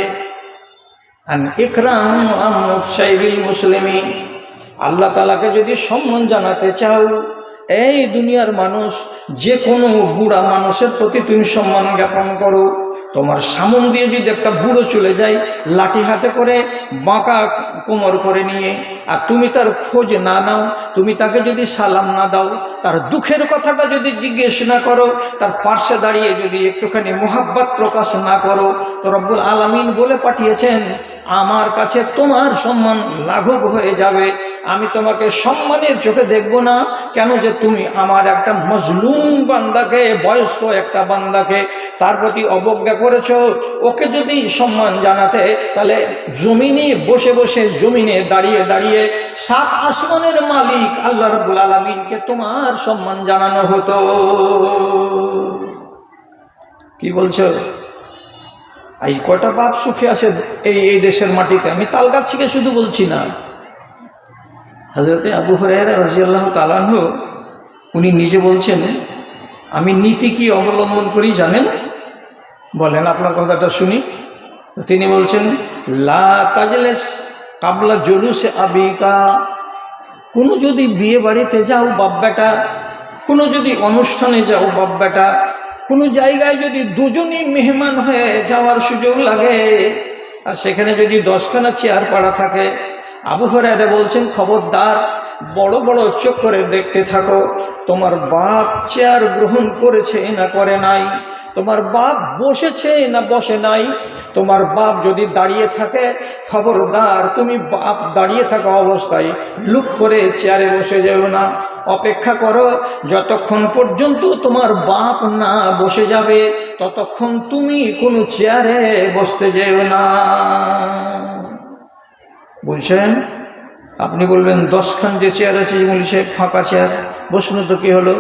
আন ইকরাম আমশাইরিল মুসলিমিন। আল্লাহ তাআলাকে যদি সম্মান জানাতে চাও, এই দুনিয়ার মানুষ যে কোনো বুড়া মানুষের প্রতি তুমি সম্মান জ্ঞাপন করো। তোমার সামন দিয়ে যদি একটা বুড়ো চলে যায় লাঠি হাতে করে, বাঁকা কোমর করে নিয়ে, আর তুমি তার খোঁজ না নাও, তুমি তাকে যদি সালাম না দাও, তার দুঃখের কথাটা যদি জিজ্ঞেস না করো, তার পার্শ্বে দাঁড়িয়ে যদি একটুখানি মোহাব্বত প্রকাশ না করো, তো রব্বুল আলামিন বলে পাঠিয়েছেন আমার কাছে তোমার সম্মান লাঘব হয়ে যাবে। আমি তোমাকে সম্মানের চোখে দেখব না। কেন? যে তুমি আমার একটা মজলুম বান্দাকে, বয়স্ক একটা বান্দাকে তার প্রতি অবজ্ঞা করেছো। ওকে যদি সম্মান জানাতে, তাহলে জমিনে বসে বসে, জমিনে দাঁড়িয়ে দাঁড়িয়ে 7 আসমানের মালিক আল্লাহ রাব্বুল আলামিনকে তোমার সম্মান জানানো হতো। কি বলছো? এই কয়টা বাপ সুখে আসে এই দেশের মাটিতে, আমি তালগাছিকে শুধু বলছি না। হযরতে আবু হুরায়রা রাদিয়াল্লাহু তাআলা আনহু উনি নিজে বলছেন, আমি নীতি কি অবলম্বন করি জানেন? বলেন, আপনার কথাটা শুনি। তিনি বলছেন, লা তাজলিস কাবলা জুলুসে আবিকা। কোনো যদি বিয়ে বাড়িতে যাও বাপ বেটা, কোনো যদি অনুষ্ঠানে যাও বাপ বেটা, কোনো জায়গায় যদি দুজনই মেহমান হয়ে যাওয়ার সুযোগ লাগে আর সেখানে যদি 10খানা চেয়ার পাড়া থাকে, আবু হুরায়রা বলছেন, খবরদার বড় বড় চোখ করে দেখতে থাকো তোমার বাপ চেয়ার গ্রহণ করেছে না করে নাই, তোমার বাপ বসেছে না বসে নাই। তোমার বাপ যদি দাঁড়িয়ে থাকে, খবরদার তুমি বাপ দাঁড়িয়ে থাকা অবস্থায় লুক করে চেয়ারে বসে যেও না। অপেক্ষা করো যতক্ষণ পর্যন্ত তোমার বাপ না বসে যাবে, ততক্ষণ তুমি কোনো চেয়ারে বসতে যেও না। বুঝছেন? আপনি বলবেন 10খান যে চেয়ার আছে যেগুলি সে ফাঁকা চেয়ার, বসুন তো কি হলো?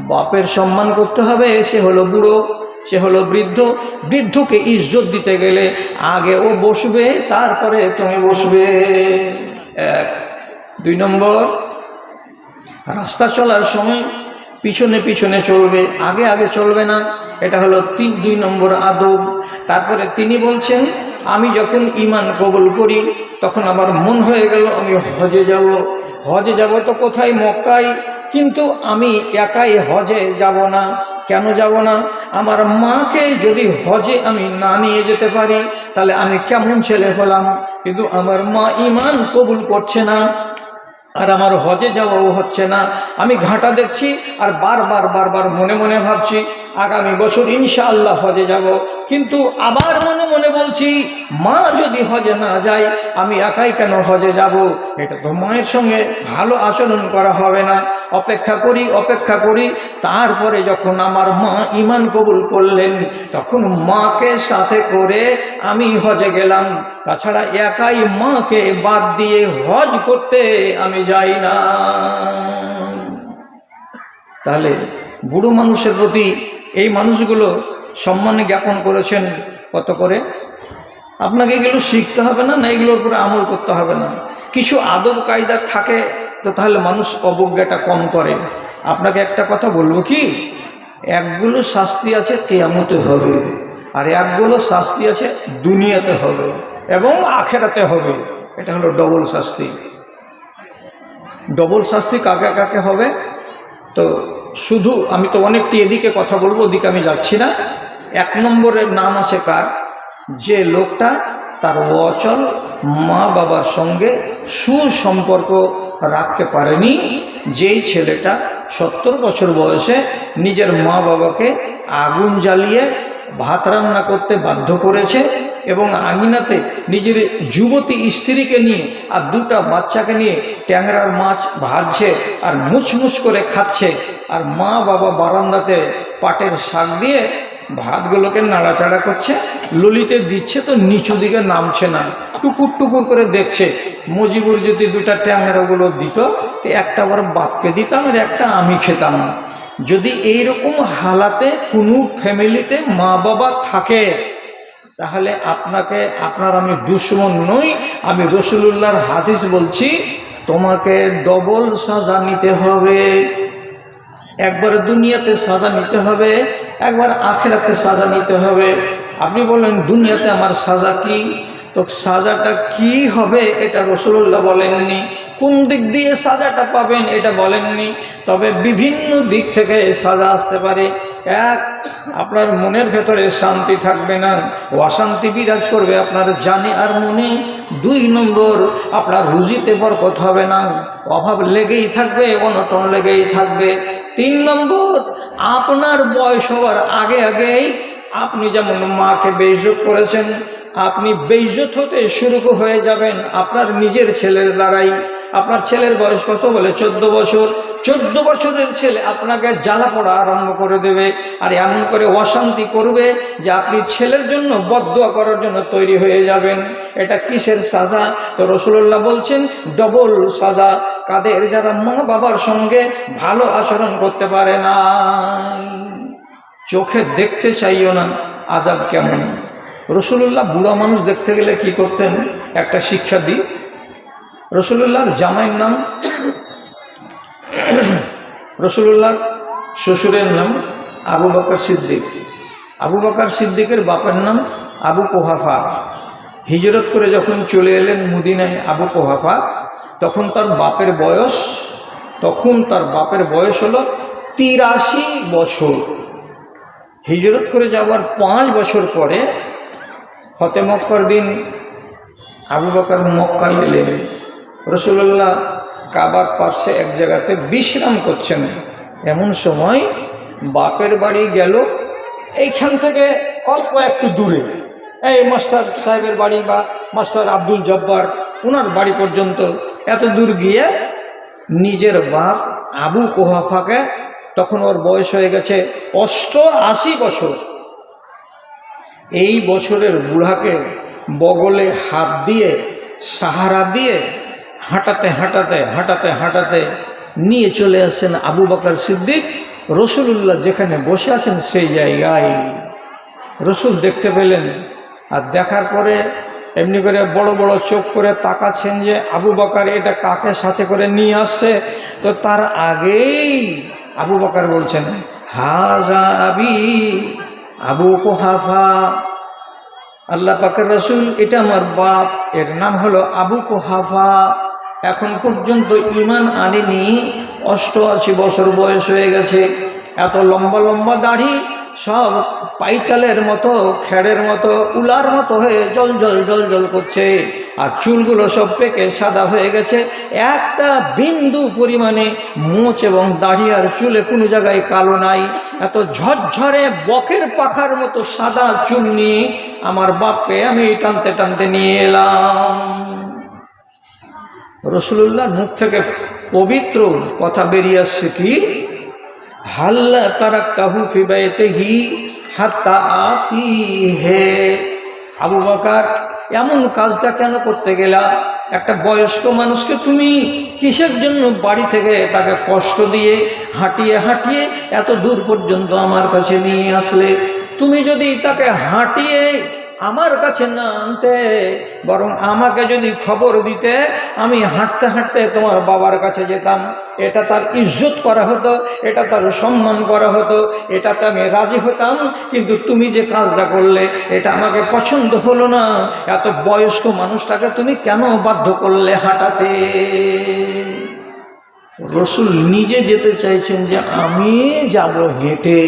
বাপের সম্মান করতে হবে, সে হলো বুড়ো, সে হলো বৃদ্ধ। বৃদ্ধকে ইজ্জত দিতে গেলে আগে ও বসবে, তারপরে তুমি বসবে। 1। 2 নম্বর, রাস্তা চলার সময় পিছনে পিছনে চলবে, আগে আগে চলবে না। এটা হলো 2 নম্বর আদব। তারপরে তিনি বলছেন, আমি যখন ঈমান কবুল করি তখন আমার মন হয়ে গেল আমি হজে যাব। হজে যাব তো কোথায়? মক্কায়। কিন্তু আমি একাই হজে যাব না। কেন যাব না? আমার মাকে যদি হজে আমি না নিয়ে যেতে পারি তাহলে আমি কেমন ছেলে হলাম? কিন্তু আমার মা ঈমান কবুল করছে না আর আমার হজে যাওয়াও হচ্ছে না। আমি ঘাটা দেখছি আর বারবার মনে মনে ভাবছি আগামী বছর ইনশাআল্লাহ হজে যাব, কিন্তু আবার মনে মনে বলছি মা যদি হজে না যায় আমি একাই কেন হজে যাব? এটা তো মায়ের সঙ্গে ভালো আচরণ করা হবে না। অপেক্ষা করি। তারপরে যখন আমার মা ঈমান কবুল করলেন তখন মাকে সাথে করে আমি হজে গেলাম। তাছাড়া একাই মাকে বাদ দিয়ে হজ করতে আমি যাই না। তাহলে বুড়ো মানুষের প্রতি এই মানুষগুলো সম্মান জ্ঞাপন করেছেন কত করে? আপনাকে এগুলো শিখতে হবে না, এগুলোর উপরে আমল করতে হবে না। কিছু আদব কায়দা থাকে তো তাহলে মানুষ অবজ্ঞাটা কম করে। আপনাকে একটা কথা বলবো কি, একগুলো শাস্তি আছে কিয়ামতে হবে, আর একগুলো শাস্তি আছে দুনিয়াতে হবে এবং আখেরাতে হবে। এটা হলো ডবল শাস্তি। ডবল শাস্তি কাকে কাকে হবে? তো শুধু আমি তো অনেকটি এদিকে কথা বলবো, ওদিকে আমি যাচ্ছি না। 1 নম্বরের নাম আছে কার? যে লোকটা তার অচল মা বাবার সঙ্গে সুসম্পর্ক রাখতে পারেনি। যেই ছেলেটা 70 বছর বয়সে নিজের মা বাবাকে আগুন জ্বালিয়ে ভাত রান্না করতে বাধ্য করেছে এবং আঙিনাতে নিজের যুবতী স্ত্রীকে নিয়ে আর 2টা বাচ্চাকে নিয়ে ট্যাংরার মাছ ভাজছে আর মুচমুচ করে খাচ্ছে, আর মা বাবা বারান্দাতে পাটের শাক দিয়ে ভাতগুলোকে নাড়াচাড়া করছে, ললিতে দিচ্ছে তো নিচু দিকে নামছে না, টুকুর টুকুর করে দেখছে। মজিবুর যদি 2টা ট্যাংরাগুলো দিত, একটা আবার বাপকে দিতাম আর একটা আমি খেতাম। যদি এইরকম হালাতে কোনো ফ্যামিলিতে মা বাবা থাকে তাহলে আপনার আমি দুশমন নই, আমি রাসূলুল্লাহর হাদিস বলছি, তোমাকে ডবল সাজা নিতে হবে। একবার দুনিয়াতে সাজা নিতে হবে, একবার আখিরাতে সাজা নিতে হবে। আপনি বলেন দুনিয়াতে আমার সাজা কি? তো সাজাটা কি হবে এটা রাসূলুল্লাহ বলেননি। কোন দিক দিয়ে সাজাটা পাবেন এটা বলেননি, তবে বিভিন্ন দিক থেকে সাজা আসতে পারে। 1, আপনার মনের ভেতরে শান্তি থাকবে না, অশান্তি বিরাজ করবে আপনার জানে আর মনে। 2 নম্বর, আপনার রুজিতে বরকত হবে না, অভাব লেগেই থাকবে, অনটন লেগেই থাকবে। 3 নম্বর, আপনার বয়স হওয়ার আগেই আপনি যেমন মাকে বেইজ্জত করেছেন, আপনি বেইজ্জত হতে শুরু হয়ে যাবেন আপনার নিজের ছেলের দ্বারাই। আপনার ছেলের বয়স কত? বলে 14 বছর। 14 বছরের ছেলে আপনাকে জ্বালা পড়া আরম্ভ করে দেবে আর এমন করে অশান্তি করবে যে আপনি ছেলের জন্য বদদুয়া করার জন্য তৈরি হয়ে যাবেন। এটা কিসের সাজা? তো রাসূলুল্লাহ বলছেন ডবল সাজা। কাদের? যারা মা বাবার সঙ্গে ভালো আচরণ করতে পারে না। চোখে দেখতে চাইও না আযাব কেমন। রসুলুল্লাহ বুড়া মানুষ দেখতে গেলে কি করতেন, একটা শিক্ষা দিই। রসুলুল্লাহর জামাইয়ের নাম, রসুলুল্লাহর শ্বশুরের নাম আবু বকর সিদ্দিক। আবু বকর সিদ্দিকের বাপের নাম আবু কুহাফা। হিজরত করে যখন চলে এলেন মদিনায় আবু কুহাফা, তখন তার বাপের বয়স হলো 83 বছর। হিজরত করে যাওয়ার 5 বছর পরে ফতে মক্কার দিন আবু বকর মক্কায় এলেন। রসুল্লাহ কাবার পাশে এক জায়গাতে বিশ্রাম করছেন। এমন সময় বাপের বাড়ি গেল এইখান থেকে অল্প একটু দূরে, এই মাস্টার সাহেবের বাড়ি বা মাস্টার আব্দুল জব্বার ওনার বাড়ি পর্যন্ত এত দূর গিয়ে নিজের বাপ আবু কুহাফাকে, তখন ওর বয়স হয়ে গেছে 88 বছর, এই বছরের বুড়াকে বগলে হাত দিয়ে সাহারা দিয়ে হাঁটাতে হাঁটাতে হাঁটাতে হাঁটাতে নিয়ে চলে আসছেন আবু বকর সিদ্দিক। রসুলুল্লাহ যেখানে বসে আছেন সেই জায়গায় রসুল দেখতে পেলেন। আর দেখার পরে এমনি করে বড় বড় চোখ করে তাকাচ্ছেন যে আবু বকর এটা কাকে সাথে করে নিয়ে আসছে। তো তার আগেই আবু বকর বলছেন, হাজা আবি আবু কুহাফা, আল্লাহ পাকের রসুল এটা আমার বাপ, এর নাম হলো আবু কুহাফা। এখন পর্যন্ত ঈমান আনেনি, 88 বছর বয়স হয়ে গেছে। এত লম্বা লম্বা দাড়ি, সব পাইতালের মতো, খেড়ের মতো, উলার মতো হয়ে জল জল জল জল করছে। আর চুলগুলো সব পেকে সাদা হয়ে গেছে, একটা বিন্দু পরিমাণে মোচ এবং দাড়ি আর চুলে কোনো জায়গায় কালো নাই। এত ঝরঝরে বকের পাখার মতো সাদা চুল নিয়ে আমার বাপকে আমি টানতে টানতে নিয়ে এলাম। রসুলুল্লাহর মুখ থেকে পবিত্র কথা বেরিয়ে আসছে কি, হাল্লা তারাক্তাহু ফি বাইতিহি হাত্তা আতিহে। আবু বকর এমন কাজটা কেন করতে গেলা? একটা বয়স্ক মানুষকে তুমি কিসের জন্য বাড়ি থেকে তাকে কষ্ট দিয়ে হাঁটিয়ে হাঁটিয়ে এত দূর পর্যন্ত আমার কাছে নিয়ে আসলে? তুমি যদি তাকে হাঁটিয়ে আমার কাছে না আনতে, বরং আমাকে যদি খবর দিতে, আমি হাঁটতে হাঁটতে তোমার বাবার কাছে যেতাম। এটা তার ইজ্জত করা হতো, এটা তার সম্মান করা হতো, এটাতে আমি রাজি হতাম। কিন্তু তুমি যে কাজটা করলে এটা আমাকে পছন্দ হলো না। এত বয়স্ক মানুষটাকে তুমি কেন বাধ্য করলে হাঁটাতে? রসুল নিজে যেতে চাইছেন যে আমি যাব হেঁটে।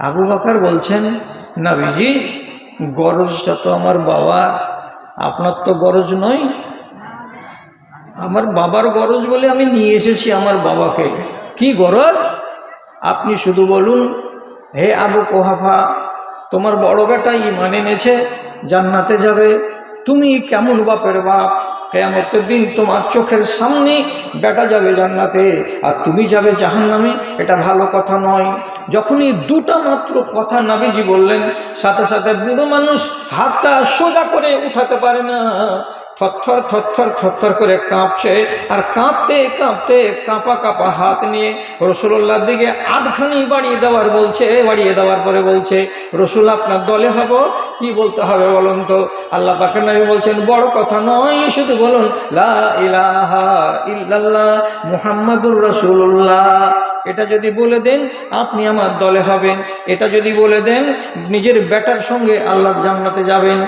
আবু বকর বলছেন, নবীজি গরজটা তো আমার বাবার, আপনার তো গরজ নয়। আমার বাবার গরজ বলে আমি নিয়ে এসেছি আমার বাবাকে। কি গরজ? আপনি শুধু বলুন, হে আবু কুহাফা, তোমার বড় বেটা ঈমান এনেছে, জান্নাতে যাবে। তুমি কেমন বাপের বাপ? কিয়ামতের দিন তোমার চোখের সামনে বেটা যাবে জান্নাতে আর তুমি যাবে জাহান্নামে। এটা ভালো কথা নয়। যখনই দুটা মাত্র কথা নবীজি বললেন, সাথে সাথে বুড়ো মানুষ হাতটা সোজা করে উঠাতে পারে না, থরথর থরথর থরথর করে কাঁপছে। আর কাঁপতে কাঁপতে কাঁপা কাঁপা হাত নিয়ে রসুল্লাহর দিকে আধখানি বাড়িয়ে দেওয়ার পরে বলছে, রসুল আপনার দলে হব। কি বলতে হবে বলুন তো? আল্লাহ পাকের নবী বলছেন, বড় কথা নয়, শুধু বলুন লা ইলাহা ইল্লাল্লাহ মুহাম্মাদুর রাসূলুল্লাহ। এটা যদি বলে দেন আপনি আমার দলে হবেন। এটা যদি বলে দেন নিজের বেটার সঙ্গে আল্লাহর জান্নাতে যাবেন।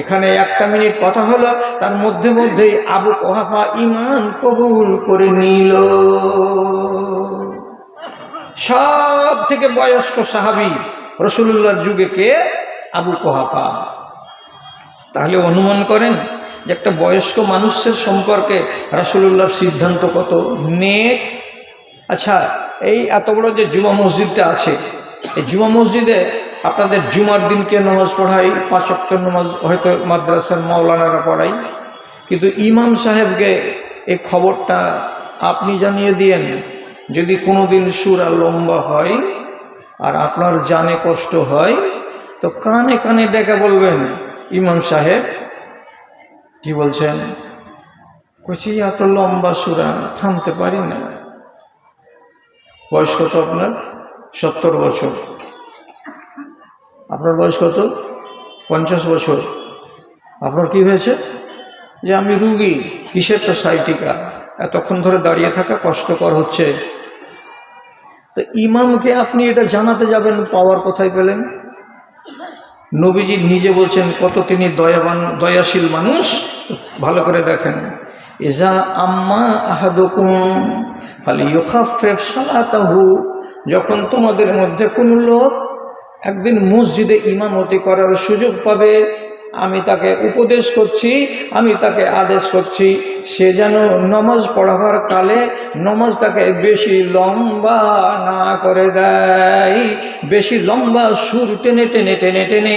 এখানে 1 মিনিট কথা হলো, তার মধ্যেই আবু কুহাফা ঈমান কবুল করে নিল। সব থেকে বয়স্ক সাহাবী রাসূলুল্লাহর যুগে কে? আবু কুহাফা। তাহলে অনুমান করেন যে একটা বয়স্ক মানুষের সম্পর্কে রাসূলুল্লাহর সিদ্ধান্ত কত নেক। আচ্ছা, এই এত বড় যে জুমা মসজিদটা আছে, এই জুমা মসজিদে আপনাদের জুমার দিনকে নামাজ পড়াই, 5 ওয়াক্ত নামাজ হয়তো মাদ্রাসার মাওলানারা পড়াই, কিন্তু ইমাম সাহেবকে এই খবরটা আপনি জানিয়ে দিয়েন। যদি কোনো দিন সূরা লম্বা হয় আর আপনার জানে কষ্ট হয়, তো কানে কানে ডেকে বলবেন, ইমাম সাহেব কি বলছেন? কইছি এত লম্বা সূরা থামতে পারি না। বয়স কত আপনার? 70 বছর। আপনার বয়স কত? 50 বছর, আপনার কি হয়েছে? যে আমি রুগী, কিসের তো সাইটিকা, এতক্ষণ ধরে দাঁড়িয়ে থাকা কষ্টকর হচ্ছে। তো ইমামকে আপনি এটা জানাতে যাবেন, পাওয়ার কোথায় পেলেন? নবীজি নিজে বলছেন কত তিনি দয়াবান, দয়াশীল মানুষ। ভালো করে দেখেন, ইজা আম্মা আহাদুকুম ফালিয়ুখাফফিফ সালাতাহু, যখন তোমাদের মধ্যে কোনো লোক একদিন মসজিদে ইমামতি করার সুযোগ পাবে, আমি তাকে উপদেশ করছি, আমি তাকে আদেশ করছি, সে যেন নমাজ পড়াবার কালে নমাজটাকে বেশি লম্বা না করে দেয়। বেশি লম্বা সুর টেনে টেনে টেনে টেনে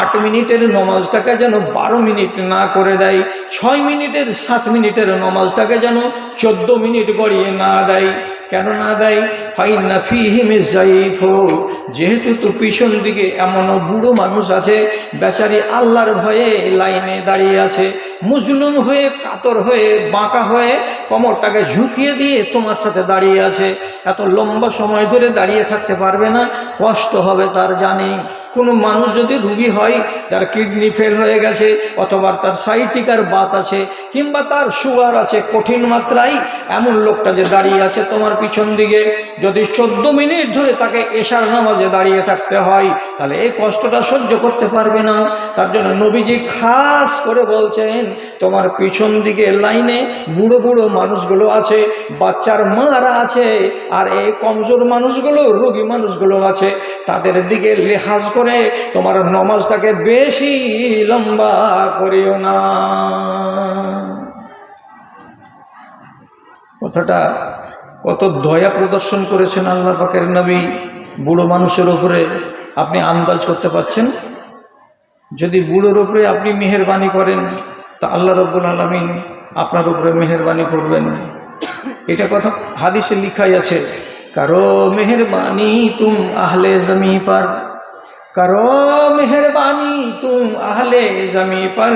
8 মিনিটের নমাজটাকে যেন 12 মিনিট না করে দেয়। 6 মিনিটের 7 মিনিটের নমাজটাকে যেন 14 মিনিট গড়িয়ে না দেয়। কেন না দেয়? ফাইন্না ফিহিম যায়িফ, যেহেতু তো পিছন দিকে এমনও বুড়ো মানুষ আছে, বেচারি আল্লাহর ভয়ে লাইনে দাঁড়িয়ে আছে, মুজলুম হয়ে, কাতর হয়ে, বাঁকা হয়ে, কোমরটাকে ঝুঁকিয়ে দিয়ে তোমার সাথে দাঁড়িয়ে আছে। এত লম্বা সময় ধরে দাঁড়িয়ে থাকতে পারবে না, কষ্ট হবে তার, জানি। কোনো মানুষ যদি রুগী হয়, তার কিডনি ফেল হয়ে গেছে, অথবা তার সাইটিকার বাত আছে, কিংবা তার সুগার আছে কঠিন মাত্রায়, এমন লোকটা যে দাঁড়িয়ে আছে তোমার পিছন দিকে, যদি 14 মিনিট ধরে তাকে এশার নামাজে দাঁড়িয়ে থাকতে হয়, তাহলে এই কষ্টটা সহ্য করতে পারবে না। তার জন্য নবীজি খাস করে বলছেন, তোমার পিছন দিকে লাইনে বুড়ো বুড়ো মানুষগুলো আছে, বাচ্চার মারা আছে, আর এই কমজোর মানুষগুলো, রোগী মানুষগুলো আছে, তাদের দিকে লেহাজ করে তোমার নমাজটাকে বেশি লম্বা করিও না। কথাটা কত দয়া প্রদর্শন করেছেন আল্লাহ পাকের নবী বুড়ো মানুষের উপরে, আপনি আন্দাজ করতে পারছেন? যদি বুড়োর উপরে আপনি মেহেরবানি করেন, তা আল্লাহ রাব্বুল আলামিন আপনার উপরে মেহেরবানি করবেন। এটা কথা হাদিসে লিখাই আছে, কারো মেহরবানি তুম আহলে জমি पर, करो मेहरबानी तुम अहले जमी पर,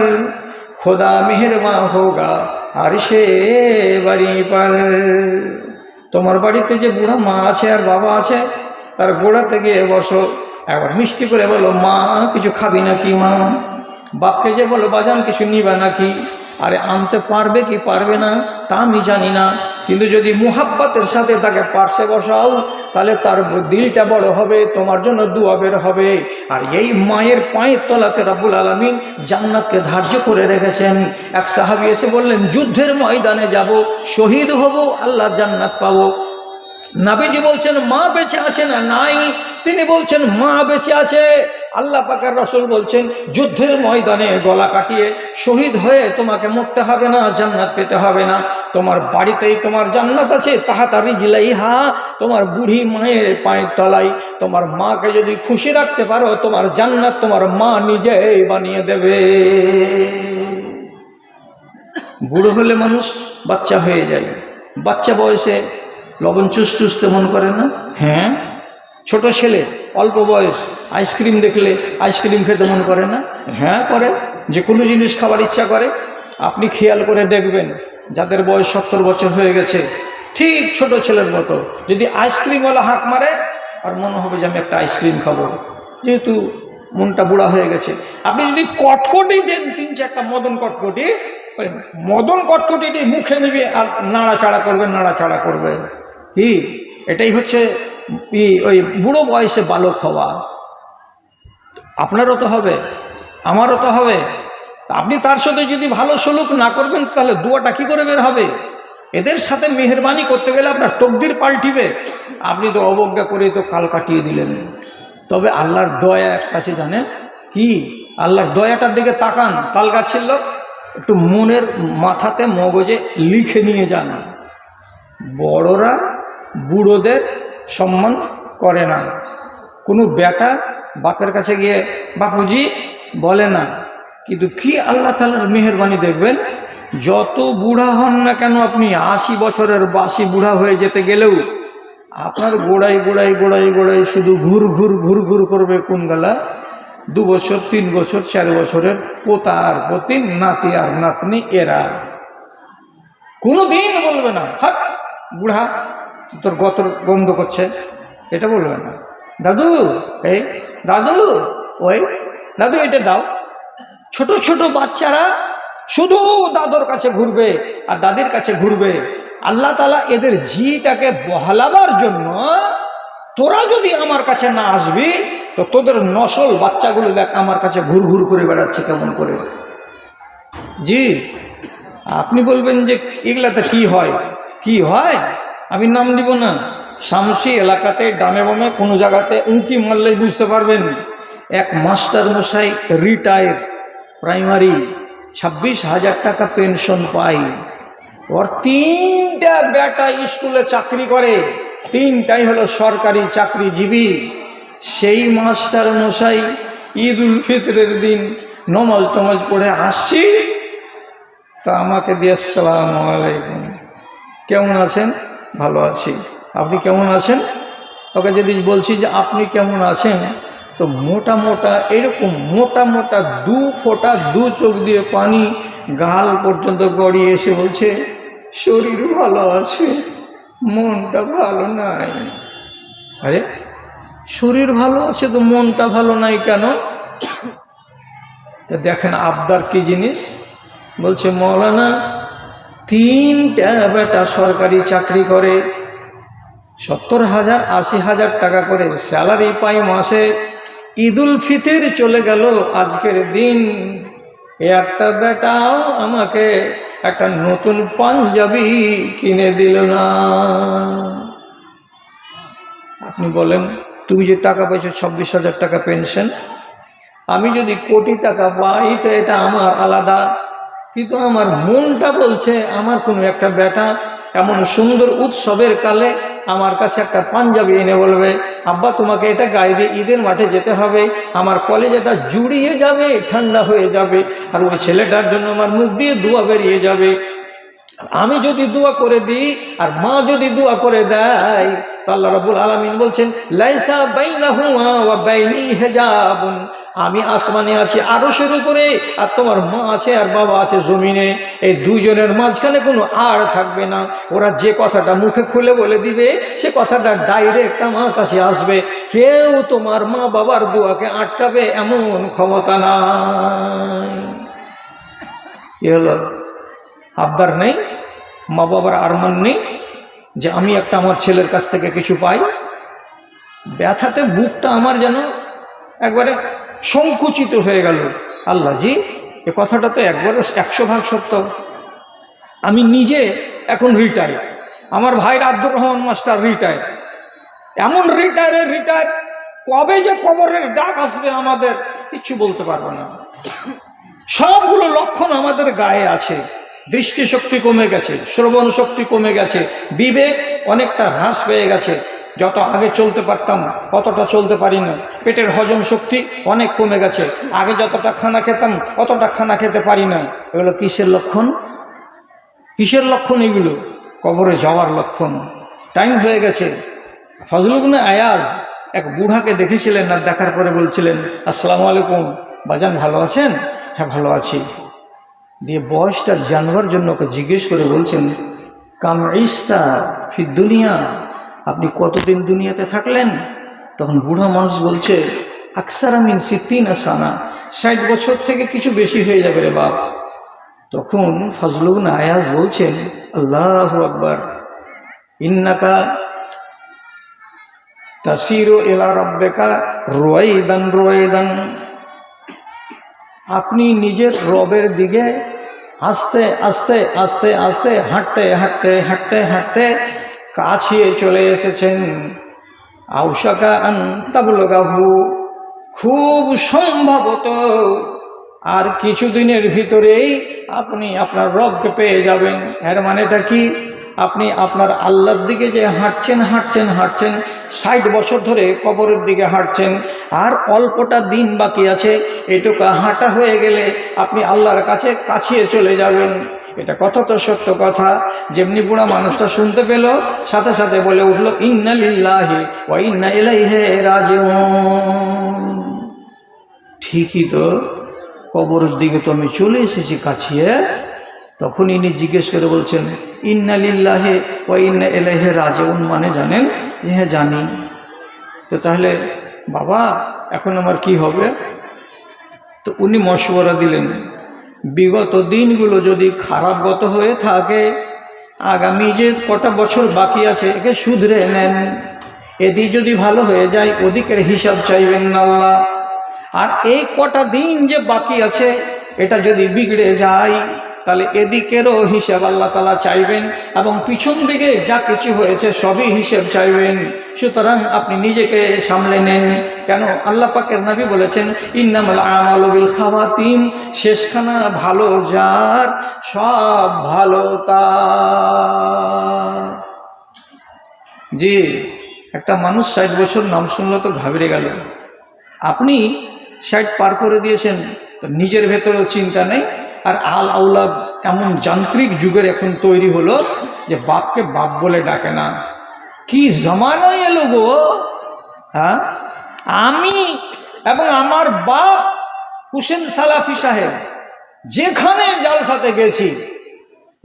खुदा मेहरबान होगा আরশে বাড়ি पर। তোমার বাড়িতে যে বুড়া মা আছে আর বাবা আছে, তার গোড়াতে গিয়ে বসো, একবার মিষ্টি করে বলো, মা কিছু খাবি নাকি মা? বাপকে যে বলো, বাজান কিছু নিবা নাকি? আরে আনতে পারবে কি পারবে না তা আমি জানি না, কিন্তু যদি মুহাব্বতের সাথে তাকে পার্শ্বে বসাও, তাহলে তার দিলটা বড় হবে, তোমার জন্য দুয়া বের হবে। আর এই মায়ের পায়ের তলাতে রাব্বুল আলামিন জান্নাতকে ধার্য করে রেখেছেন। এক সাহাবী এসে বললেন, যুদ্ধের ময়দানে যাব, শহীদ হব, আল্লাহ জান্নাত পাবো। নবীজি বলছেন, মা বেঁচে আছে না নাই? তিনি বলছেন, মা বেঁচে আছে। আল্লাহ পাকের রাসূল বলছেন, যুদ্ধের ময়দানে গলা কাটিয়ে শহীদ হয়ে তোমাকে মরতে হবে না, জান্নাত পেতে হবে না, তোমার বাড়িতেই তোমার জান্নাত আছে। তাহাতা রিজলাইহা, তোমার বুড়ি মায়ের পায়ের তলায়। তোমার মাকে যদি খুশি রাখতে পারো, তোমার জান্নাত তোমার মা নিজেই বানিয়ে দেবে। বুড়ো হলে মানুষ বাচ্চা হয়ে যায়, বাচ্চা বয়সে লবণ চুষতে মন করে না? হ্যাঁ। ছোট ছেলে অল্প বয়স, আইসক্রিম দেখলে আইসক্রিম খেতে মন করে না? হ্যাঁ করে। যে কোনো জিনিস খাবার ইচ্ছা করে। আপনি খেয়াল করে দেখবেন, যাদের বয়স 70 বছর হয়ে গেছে, ঠিক ছোট ছেলের মতো, যদি আইসক্রিমওয়ালা হাঁক মারে, আর মনে হবে যে আমি একটা আইসক্রিম খাবো, যেহেতু মনটা বুড়া হয়ে গেছে। আপনি যদি কটকটি দেন 3-4টা মদন কটকটি, ওই মদন কটকটিটি মুখে নিবি আর নাড়াচাড়া করবে, নাড়াচাড়া করবে। কি এটাই হচ্ছে ওই বুড়ো বয়সে বালক হওয়া। আপনারও তো হবে, আমারও তো হবে। আপনি তার সাথে যদি ভালো সলুক না করবেন, তাহলে দুয়াটা কি করে বের হবে? এদের সাথে মেহেরবানি করতে গেলে আপনার তকদির পাল্টিবে। আপনি তো অবজ্ঞা করে তো কাল কাটিয়ে দিলেন। তবে আল্লাহর দয়া এক কাছে জানেন কি? আল্লাহর দয়াটার দিকে তাকান। তাল গাছের লোক একটু মনের মাথাতে মগজে লিখে নিয়ে যান, বড়রা বুড়োদের সম্মান করে না। কোনো বেটা বাপের কাছে গিয়ে বাপুজি বলে না। কিন্তু কি আল্লাহ তাআলার মেহেরবানি দেখবেন, যত বুড়া হন না কেন আপনি, 80 বছরের বাসি বুড়া হয়ে যেতে গেলেও আপনার গোড়ায় গোড়ায় গোড়ায় গোড়ায় শুধু ঘুর ঘুর ঘুর ঘুর করবে কোন গলা? 2 বছর 3 বছর 4 বছরের পোতা আর পতি, নাতি আর নাতনি, এরা কোনো দিন বলবে না হাট বুড়া তোর গতর গন্ধ করছে, এটা বলবে না। দাদু এই দাদু ওই দাদু এটা দাও। ছোট ছোট বাচ্চারা শুধু দাদুর কাছে ঘুরবে আর দাদির কাছে ঘুরবে। আল্লাহ তাআলা এদের ঝিটাকে বহালাবার জন্য তোরা যদি আমার কাছে না আসবি তো তোদের নসল বাচ্চাগুলো দেখ আমার কাছে ঘুর ঘুর করে বেড়াচ্ছে কেমন করে। জি, আপনি বলবেন যে এগুলাতে কি হয়, কি হয় আমি নাম দিব না। শামসি এলাকাতে ডানে বামে কোনো জায়গাতে উঁকি মারলেই বুঝতে পারবেন। এক মাস্টার মশাই রিটায়ার প্রাইমারি 26,000 টাকা পেনশন পায়। ওর 3টা বেটা স্কুলে চাকরি করে, 3টাই হলো সরকারি চাকরিজীবী। সেই মাস্টার মশাই ঈদ উল ফিতরের দিন নমাজ টমাজ পড়ে আসছি, তা আমাকে দিয়ে আসসালামু আলাইকুম, কেমন আছেন? ভালো আছি। আপনি কেমন আছেন? ওকে যদি বলছি যে আপনি কেমন আছেন, তো মোটা মোটা এরকম মোটা মোটা 2 ফোঁটা 2 চোখ দিয়ে পানি গাল পর্যন্ত গড়িয়ে এসে বলছে শরীর ভালো আছে, মনটা ভালো নাই। আরে শরীর ভালো আছে তো মনটা ভালো নাই কেন? তো দেখেন আবদার কি জিনিস। বলছে মৌলানা 3টা বেটা সরকারি চাকরি করে, 70,000 80,000 টাকা করে স্যালারি পাই মাসে। ঈদুল ফিতর চলে গেল আজকের দিন, একটা বেটাও আমাকে একটা নতুন পাঞ্জাবি কিনে দিল না। আপনি বলেন তুমি যে টাকা পাইছো 26,000 টাকা পেনশন, আমি যদি কোটি টাকা পাই তো এটা আমার আলাদা, কিন্তু আমার মনটা বলছে আমার কোনো একটা বেটা এমন সুন্দর উৎসবের কালে আমার কাছে একটা পাঞ্জাবি এনে বলবে আব্বা তোমাকে এটা গায়ে দিয়ে ঈদের মাঠে যেতে হবে, আমার কলেজটা জুড়িয়ে যাবে, ঠান্ডা হয়ে যাবে, আর ওই ছেলেটার জন্য আমার মুখ দিয়ে দোয়া বেরিয়ে যাবে। আমি যদি দোয়া করে দিই আর মা যদি দোয়া করে দেয় তো আল্লাহ রাব্বুল আলামিন বলছেন লাইসা বাইনাহুমা ওয়া বাইনি হিজাবুন, আমি আসমানে আছি আরশের উপরে আর তোমার মা আছে আর বাবা আছে জমিনে, এই দুইজনের মাঝখানে কোনো আড় থাকবে না। ওরা যে কথাটা মুখে খুলে বলে দিবে সে কথাটা ডাইরেক্ট আমার কাছে আসবে, কেউ তোমার মা বাবার দোয়াকে আটকাবে এমন ক্ষমতা নাই। কি হলো? আবদার নেই, মা বাবার আরমান নেই যে আমি একটা আমার ছেলের কাছ থেকে কিছু পাই। ব্যথাতে বুকটা আমার যেন একবারে সংকুচিত হয়ে গেল। আল্লাহ জি, এ কথাটা তো একবারে 100% সত্য। আমি নিজে এখন রিটায়ার, আমার ভাইর আব্দুর রহমান মাস্টার রিটায়ার, এমন রিটায়ার কবে যে কবরের ডাক আসবে আমাদের কিছু বলতে পারবো না। সবগুলো লক্ষণ আমাদের গায়ে আছে। দৃষ্টিশক্তি কমে গেছে, শ্রবণ শক্তি কমে গেছে, বিবেক অনেকটা হ্রাস পেয়ে গেছে। যত আগে চলতে পারতাম অতটা চলতে পারি না। পেটের হজম শক্তি অনেক কমে গেছে, আগে যতটা খানা খেতাম অতটা খানা খেতে পারি না। এগুলো কিসের লক্ষণ? কিসের লক্ষণ এগুলো? কবরে যাওয়ার লক্ষণ। টাইম হয়ে গেছে। ফজল ইবনে আয়াজ এক বুড়াকে দেখেছিলেন, আর দেখার পরে বলছিলেন আসসালামু আলাইকুম বাজান, ভালো আছেন? হ্যাঁ ভালো আছি। দিয়ে বয়সটা জানবার জন্য ওকে জিজ্ঞেস করে বলছেন কাম ইস্তা ফি দুনিয়া, আপনি কতদিন দুনিয়াতে থাকলেন? তখন বুড়া মানুষ বলছে আকসারা মিন 60 সানা, 60 বছর থেকে কিছু বেশি হয়ে যাবে রে বাপ। তখন ফজল ইবনে আয়াজ বলছেন আল্লাহু আকবার, ইন্নাকা তাসিরু ইলা রাব্বিকা রুয়াইদান রুয়াইদান, আপনি নিজের রবের দিকে আস্তে আস্তে আস্তে আস্তে হাঁটতে হাঁটতে হাঁটতে হাঁটতে কাছিয়ে চলে এসেছেন। আউশাকা আন তাবলুগাহু, খুব সম্ভবত আর কিছুদিনের ভিতরেই আপনি আপনার রবকে পেয়ে যাবেন। এর মানেটা কি? আপনি আপনার আল্লাহর দিকে যে হাঁটছেন হাঁটছেন হাঁটছেন, 60 বছর ধরে কবরের দিকে হাঁটছেন, আর অল্পটা দিন বাকি আছে, এটুকু হাঁটা হয়ে গেলে আপনি আল্লাহর কাছে কাছিয়ে চলে যাবেন। এটা কথা তো সত্য কথা। যেমনি বুড়া মানুষটা শুনতে পেল, সাথে সাথে বলে উঠল ইন্না লিল্লাহি ওয়া ইন্না ইলাইহি রাজিউন। ঠিকই তো, কবরের দিকে তো আমি চলে এসেছি কাছিয়ে। তখন ইনি জিজ্ঞেস করে বলছেন ইন্না লিল্লাহি ওয়া ইন্না ইলাইহি রাজিউন মানে জানেন? হ্যাঁ জানি। তো তাহলে বাবা এখন আমার কি হবে? তো উনি মশওয়ারা দিলেন, বিগত দিনগুলো যদি খারাপ গত হয়ে থাকে, আগামী যে কটা বছর বাকি আছে একে শুধরে নেন। এদিক যদি ভালো হয়ে যায় ওদিকের হিসাব চাইবেন না আল্লাহ। আর এই কটা দিন যে বাকি আছে এটা যদি বিগড়ে যায় তাহলে এদিকেরও হিসাব আল্লাহ তাআলা চাইবেন, এবং পিছন দিকে যা কিছু হয়েছে সবই হিসাব চাইবেন। সুতরাং আপনি নিজেকে সামলে নেন। কেন আল্লাহ পাকের নবী বলেছেন, ইন্নামাল আমালু বিল খাওয়াতিম, শেষখানা ভালো যার সব ভালো তার। জি, একটা মানুষ 60 বছর নাম শুনলো তো ঘাবড়ে গেল। আপনি 60 পার করে দিয়েছেন তো নিজের ভেতরেও চিন্তা নেই। আর আল আউলাদ এমন যান্ত্রিক যুগের এখন তৈরি হলো যে বাপকে বাপ বলে ডাকে না। কি জমানায় এলো গো! হ্যাঁ, আমি এবং আমার বাপ হুসেন সালাফি সাহেব যেখানে জালসাতে গেছি,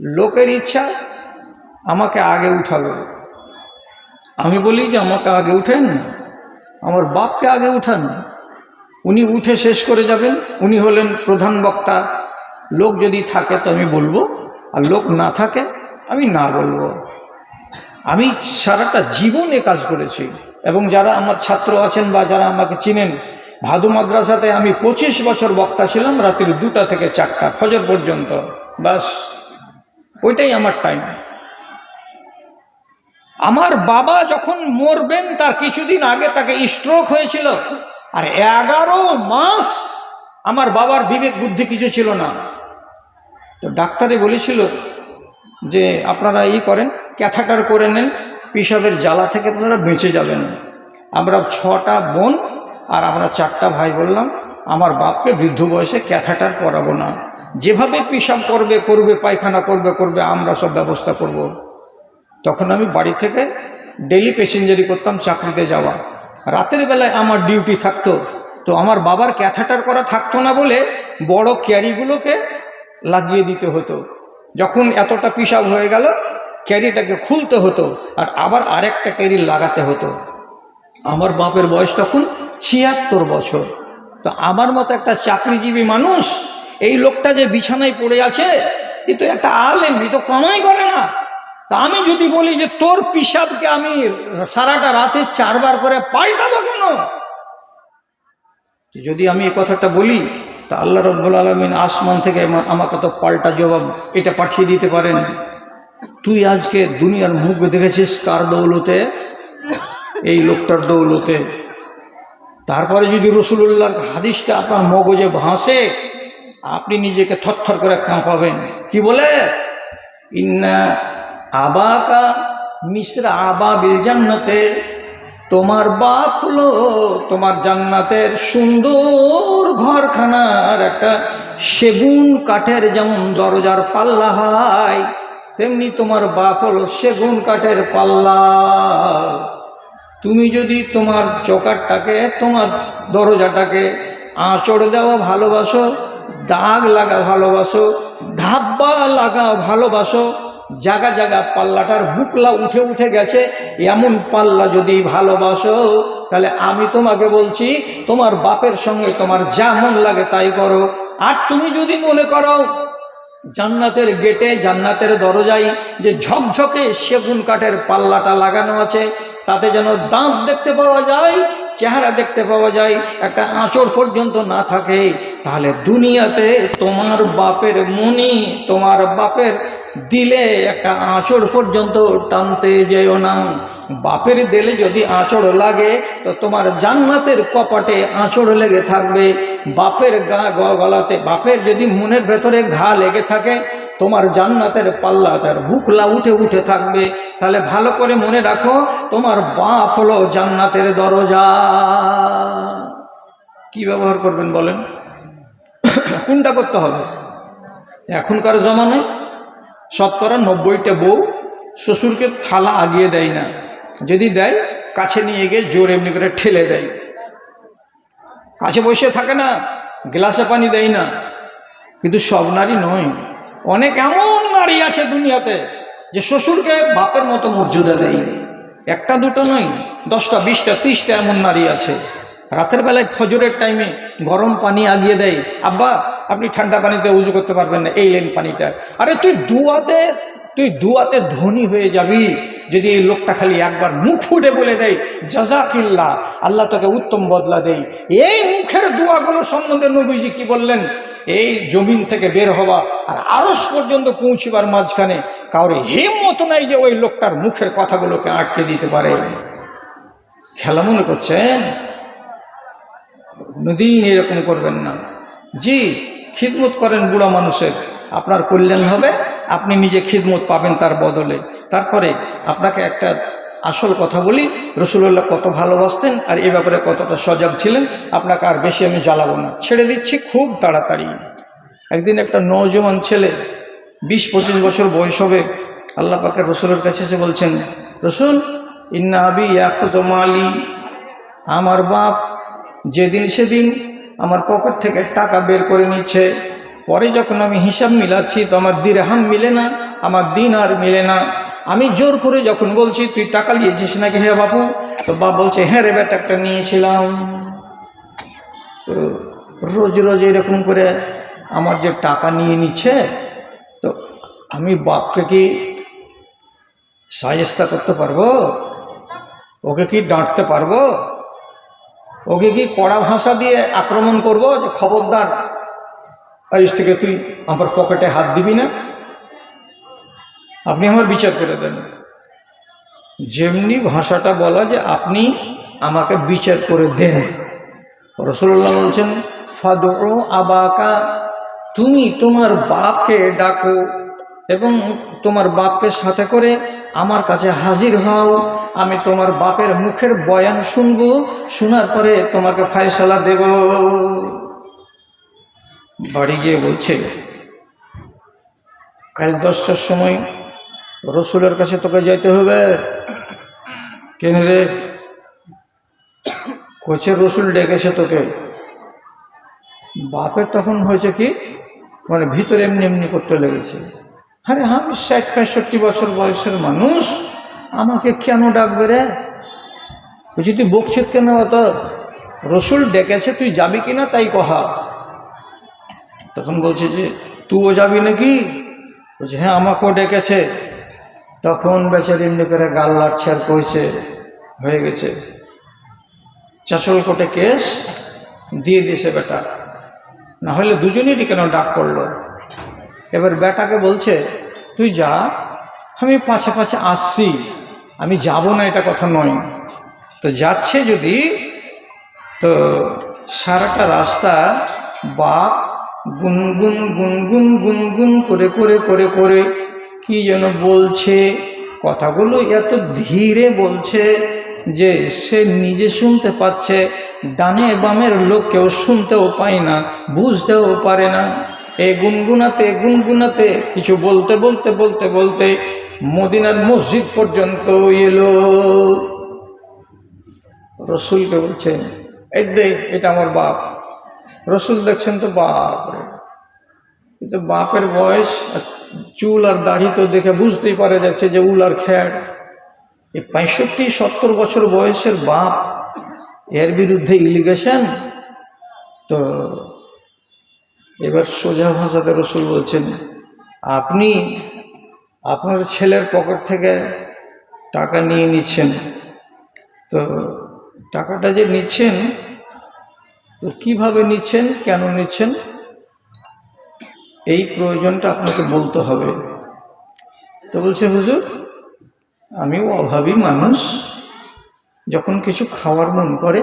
লোকের ইচ্ছা আমাকে আগে উঠালো। আমি বলি যে আমাকে আগে উঠেন, আমার বাপকে আগে উঠান। উনি উঠে শেষ করে যাবেন। উনি হলেন প্রধান বক্তা। লোক যদি থাকে তো আমি বলবো, আর লোক না থাকে আমি না বলবো। আমি সারাটা জীবনে কাজ করেছি, এবং যারা আমার ছাত্র আছেন বা যারা আমাকে চিনেন, ভাদু মাদ্রাসাতে আমি 25 বছর বক্তা ছিলাম, রাত্রি 2টা থেকে 4টা ফজর পর্যন্ত। বাস ওইটাই আমার টাইম। আমার বাবা যখন মরবেন তার কিছুদিন আগে তাকে স্ট্রোক হয়েছিল, আর 11 মাস আমার বাবার বিবেক বুদ্ধি কিছু ছিল না। তো ডাক্তারে বলেছিল যে আপনারা করেন, ক্যাথেটার করে নেন, পিসাবের জ্বালা থেকে আপনারা বেঁচে যাবেন। আমরা 6টা বোন আর আমরা 4টা ভাই বললাম, আমার বাপকে বৃদ্ধ বয়সে ক্যাথেটার করাবো না। যেভাবে পিসাব করবে, পায়খানা করবে, আমরা সব ব্যবস্থা করব। তখন আমি বাড়ি থেকে ডেইলি প্যাসেঞ্জারি করতাম চাকরিতে যাওয়া। রাতের বেলায় আমার ডিউটি থাকতো, তো আমার বাবার ক্যাথেটার করা থাকতো না বলে বড় ক্যারিগুলোকে লাগিয়ে দিতে হতো। যখন এতটা পিসাব হয়ে গেল ক্যারিটাকে খুলতে হতো, আর আবার আরেকটা ক্যারি লাগাতে হতো। আমার বাপের বয়স তখন 76 বছর। তো আমার মতো একটা চাকরিজীবী মানুষ, এই লোকটা যে বিছানায় পড়ে আছে, এ তো একটা আলেম, এ তো কামাই করে না। তা আমি যদি বলি যে তোর পিসাবকে আমি সারাটা রাতে 4 বার করে পাল্টাবো কেন? যদি আমি এই কথাটা বলি তা আল্লাহ রাব্বুল আলামিন আসমান থেকে আমাকে তো পাল্টা জবাব এটা পাঠিয়ে দিতে পারেন। তুই আজকে দুনিয়ার মুখ দেখেছিস কার দৌলতে? এই লোকটার দৌলতে। তারপরে যদি রাসূলুল্লাহর হাদিসটা আপনার মগজে ভাসে, আপনি নিজেকে থরথর করে কাঁপাবেন। কি বলে? ইন্না আবাকা মিসরা আবা বিল জান্নাতে, তোমার বাপ হলো তোমার জান্নাতের সুন্দর ঘরখানার একটা সেগুন কাঠের যেমন দরজার পাল্লা হয়, তেমনি তোমার বাপ হলো সেগুন কাঠের পাল্লা। তুমি যদি তোমার চৌকাঠটাকে, তোমার দরজাটাকে আঁচড় দেওয়া ভালোবাসো, দাগ লাগা ভালোবাসো, ধাব্বা লাগা ভালোবাসো, জায়গা জায়গা পাল্লাটার বুকলা উঠে উঠে গেছে, এমন পাল্লা যদি ভালোবাসো, তাহলে আমি তোমাকে বলছি তোমার বাপের সঙ্গে তোমার যা মন লাগে তাই করো। আর তুমি যদি মনে করো জান্নাতের গেটে, জান্নাতের দরজায় যে ঝকঝকে সেগুন কাঠের পাল্লাটা লাগানো আছে, তাতে যেন দাঁত দেখতে পাওয়া যায়, চেহারা দেখতে পাওয়া যায়, একটা আঁচড় পর্যন্ত না থাকে, তাহলে দুনিয়াতে তোমার বাপের মনি, তোমার বাপের দিলে একটা আঁচড় পর্যন্ত টানতে যেও না। বাপের দিলে যদি আঁচড় লাগে তো তোমার জান্নাতের কপাটে আঁচড় লেগে থাকবে। বাপের গলাতে, বাপের যদি মনের ভেতরে ঘা লেগে থাকে, তোমার জান্নাতের পাল্লা তার বুকলা উঠে উঠে থাকবে। তাহলে ভালো করে মনে রাখো, তোমার বাপ হলো জান্নাতের দরজা। কি ব্যবহার করবেন বলেন? কোনটা করতে হবে? এখনকার জমানায় 90টা বউ শ্বশুরকে থালা আগিয়ে দেয় না, যদি দেয় কাছে নিয়ে গিয়ে জোর এমনি করে ঠেলে দেয়। কাছে বসে থাকে না, গ্লাসে পানি দেয় না। কিন্তু সব নারী নয়, অনেক এমন নারী আছে দুনিয়াতে যে শ্বশুরকে বাপের মতো মর্যাদা দেয়। একটা দুটো নয়, 10টা 20টা 30টা এমন নারী আছে। রাতের বেলায় ফজরের টাইমে গরম পানি আগিয়ে দেয়, আব্বা আপনি ঠান্ডা পানিতে উজু করতে পারবেন না, এই লেন পানিটা। আরে তুই দুয়াতে ধনী হয়ে যাবি যদি এই লোকটা খালি একবার মুখ ফুটে বলে দেয় জাযাকিল্লাহ, আল্লাহ তোকে উত্তম বদলা দেয়। এই মুখের দোয়াগুলো সম্বন্ধে নবীজি কি বললেন, এই জমিন থেকে বের হওয়া আর আরশ পর্যন্ত পৌঁছিবার মাঝখানে কাউরে হিম্মত নাই যে ওই লোকটার মুখের কথাগুলোকে আটকে দিতে পারে। খেলা মনে করছেন? কোনোদিন এরকম করবেন না। জি, খিদমত করেন বুড়া মানুষের, আপনার কল্যাণ হবে, আপনি নিজে খিদমত পাবেন তার বদলে। তারপরে আপনাকে একটা আসল কথা বলি, রাসূলুল্লাহ কত ভালোবাসতেন আর এই ব্যাপারে কতটা সজাগ ছিলেন, আপনাকে আর বেশি আমি জ্বালাবো না, ছেড়ে দিচ্ছি খুব তাড়াতাড়ি। একদিন একটা নওজোয়ান ছেলে 20-25 বছর বয়স হবে, আল্লাহ পাকের রাসূলের কাছে এসে বলছেন, রাসূল ইন্না আবি ইয়াখুযু মালি, আমার বাপ যেদিন সেদিন আমার পকেট থেকে টাকা বের করে নিচ্ছে, পরে যখন আমি হিসাব মিলাচ্ছি তো আমার দিরহাম মিলে না, আমার দিনার মিলে না। আমি জোর করে যখন বলছি তুই টাকা নিয়েছিস নাকি হে বাপু, তো বাপ বলছে হ্যাঁ রে বেটা একটা নিয়েছিলাম। তো রোজ রোজ এরকম করে আমার যে টাকা নিয়ে নিচ্ছে, তো আমি বাপকে কি সাজেস্তা করতে পারবো? ওকে কি ডাঁটতে পারবো? ওকে কি কড়া ভাষা দিয়ে আক্রমণ করব যে খবরদার আজ থেকে তুই আমার পকেটে হাত দিবি না? আপনি আমার বিচার করে দেন। যেমনি ভাষাটা বলা যে আপনি আমাকে বিচার করে দেন। রাসূলুল্লাহ বলছেন ফাদউ আবাকা, তুমি তোমার বাপকে ডাকো এবং তোমার বাপকে সাথে করে আমার কাছে হাজির হও, আমি তোমার বাপের মুখের বয়ান শুনবো, শোনার পরে তোমাকে ফয়সালা দেব। বাড়ি গিয়ে বলছে কাল 10টার সময় রসুলের কাছে তোকে যেতে হবে। কেন রে? কোচের রসুল ডেকেছে তোকে। বাপের তখন হয়েছে কি, মানে ভিতরে এমনি এমনি করতে লেগেছে, আরে আমি 60-65 বছর বয়সের মানুষ, আমাকে কেন ডাকবে রে? বলছি তুই বকছিস কেন? তো রসুল ডেকেছে, তুই যাবি কিনা তাই কহা। তখন বলছে যে তুইও যাবি নাকি? বলছে হ্যাঁ আমাকেও ডেকেছে। তখন বেচারি এমনি করে গাল লাটছে আর কইছে হয়ে গেছে, চাচল কোটে কেস দিয়ে দিয়েছে বেটা, না হলে দুজনেরই কেন ডাক পড়লো। এবার বেটাকে বলছে তুই যা, আমি পাশে পাশে আসছি, আমি যাব না এটা কথা নয়। তো যাচ্ছে যদি, তো সারাটা রাস্তা বাপ গুনগুন গুনগুন গুনগুন করে করে করে করে কি যেন বলছে, কথাগুলো এত ধীরে বলছে যে সে নিজে শুনতে পাচ্ছে, ডানে বামের লোক কেউ শুনতেও পায় না, বুঝতেও পারে না। এই গুনগুনাতে গুনগুনাতে কিছু বলতে বলতে বলতে বলতে মদিনার মসজিদ পর্যন্ত এলো। রসুলকে বলছেন এই দে, এটা আমার বাপ। রসুল দেখছেন তো বাপ, কিন্তু বাপের বয়স, চুল আর দাড়ি তো দেখে বুঝতেই পারা যাচ্ছে যে উল আর খ্যাড়। এই 65-70 বছর বয়সের বাপ, এর বিরুদ্ধে ইলিগেশন। তো এবার সোজা ভাষাতে রসুল বলছেন আপনি আপনার ছেলের পকেট থেকে টাকা নিয়ে নিচ্ছেন, তো টাকাটা যে নিচ্ছেন তো কিভাবে নিচ্ছেন, কেন নিচ্ছেন, এই প্রয়োজনটা আপনাকে বলতে হবে। তো বলছে হুজুর আমিও অভাবী মানুষ, যখন কিছু খাওয়ার মন করে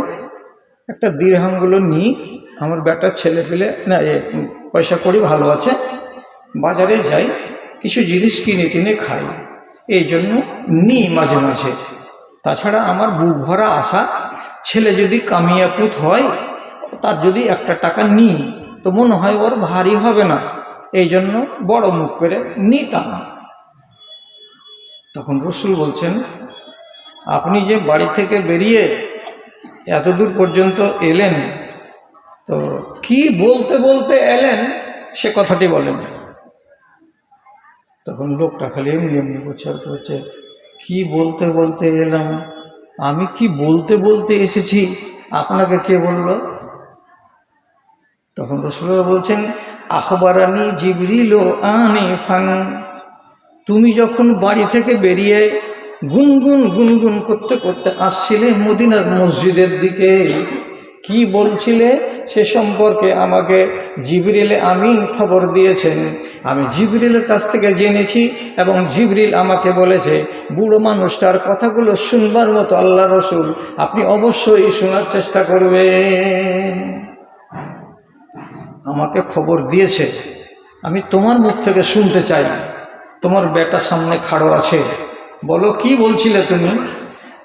একটা দিরহামগুলো নিই, আমার বেটার ছেলে পেলে না পয়সা করি ভালো আছে, বাজারে যাই কিছু জিনিস কিনে টিনে খাই, এই জন্য নিই মাঝে মাঝে। তাছাড়া আমার বুক ভরা আশা, ছেলে যদি কামিয়াপুত হয়, তার যদি একটা টাকা নিই তো মনে হয় ওর ভারী হবে না, এই জন্য বড় মুখ করে নিতাম। তখন রসুল বলছেন আপনি যে বাড়ি থেকে বেরিয়ে এত দূর পর্যন্ত এলেন, তো কি বলতে বলতে এলেন সে কথাটি বলেন। তখন লোকটা খালি এমনি এমনি করছে কি বলতে বলতে এলাম, আমি কি বলতে বলতে এসেছি আপনাকে কে বলল? তখন রাসূলুল্লাহ বলছেন, আখবারানি জিবরিল আনিফান, তুমি যখন বাড়ি থেকে বেরিয়ে গুনগুন গুনগুন করতে করতে আসছিলে মদিনার মসজিদের দিকে, কি বলছিলে সে সম্পর্কে আমাকে জিবরিল আমিন খবর দিয়েছেন। আমি জিবরিলের কাছ থেকে জেনেছি এবং জিবরিল আমাকে বলেছে বুড়ো মানুষটার কথাগুলো শুনবার মতো আল্লাহ রসুল আপনি অবশ্যই শোনার চেষ্টা করবেন। আমাকে খবর দিয়েছে, আমি তোমার মুখ থেকে শুনতে চাই। তোমার বেটা সামনে খাড়ো আছে, বলো কি বলছিলে তুমি?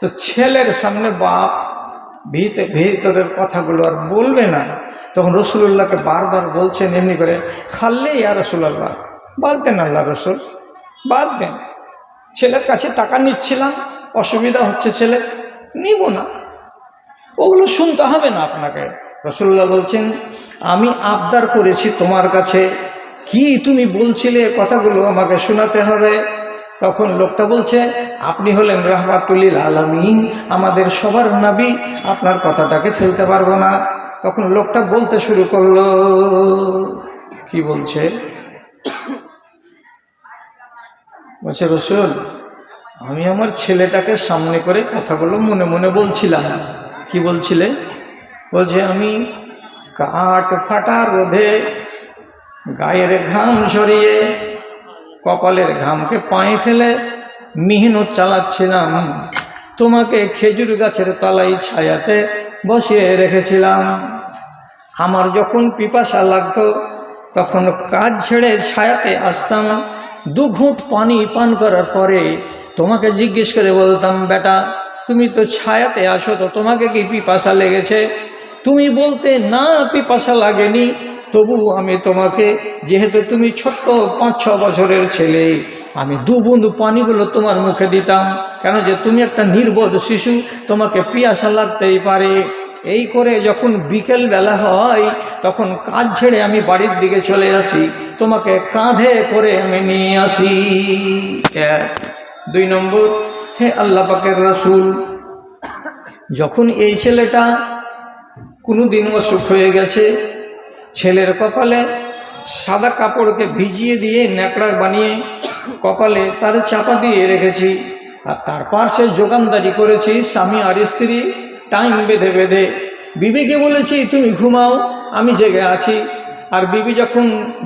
তো ছেলের সামনে বাপ ভিতরের কথাগুলো আর বলবে না। তখন রসুল্লাহকে বারবার বলছেন এমনি করে, খাললে ইয়া রসুল্লাহ, বাদ দেন আল্লাহ রসুল, বাদ দেন। ছেলের কাছে টাকা নিচ্ছিলাম, অসুবিধা হচ্ছে, ছেলে নিব না, ওগুলো শুনতে হবে না আপনাকে। রসুল্লাহ বলছেন, আমি আবদার করেছি তোমার কাছে, কি তুমি বলছিলে কথাগুলো আমাকে শোনাতে হবে। তখন লোকটা বলছে, আপনি হলেন রাহমাতুল আলামিন, আমাদের সবার নবী, আপনার কথাটাকে ফেলতে পারবো না। তখন লোকটা বলতে শুরু করলো, কি বলছে? বলছে, রসুল আমি আমার ছেলেটাকে সামনে করে কথাগুলো মনে মনে বলছিলাম। কি বলছিলে? বলছে, আমি কাঠ ফাটা রোদে গায়ের ঘাম ঝরিয়ে কপালের ঘামকে পায়ে ফেলে মেহনত চালাচ্ছিলাম, তোমাকে খেজুর গাছের তলায় ছায়াতে বসিয়ে রেখেছিলাম। আমার যখন পিপাসা লাগতো তখন কাজ ছেড়ে ছায়াতে আসতাম, 2 ঘুঁট পানি পান করার পরে তোমাকে জিজ্ঞেস করে বলতাম, বেটা তুমি তো ছায়াতে আসো, তো তোমাকে কি পিপাসা লেগেছে? তুমি বলতে না পিপাসা লাগেনি, তবু আমি তোমাকে, যেহেতু তুমি ছোট্ট 5-6 বছরের ছেলে, আমি 2 বুঁদ পানিগুলো তোমার মুখে দিতাম, কেন যে তুমি একটা নির্বোধ শিশু, তোমাকে পিয়াসা লাগতেই পারে। এই করে যখন বিকেল বেলা হয় তখন কাজ ছেড়ে আমি বাড়ির দিকে চলে আসি, তোমাকে কাঁধে করে আমি নিয়ে আসি। 2 নম্বর, হে আল্লাহ পাকের রাসূল, যখন এই ছেলেটা কোনোদিন অসুখ হয়ে গেছে, ছেলের কপালে সাদা কাপড়কে ভিজিয়ে দিয়ে ন্যাকড়া বানিয়ে কপালে তার চাপা দিয়ে রেখেছি, আর তার পাশে যোগানদারি করেছি স্বামী আর স্ত্রী টাইম বেঁধে বেঁধে। বিবিকে বলেছি তুমি ঘুমাও, আমি জেগে আছি, আর বিবি যখন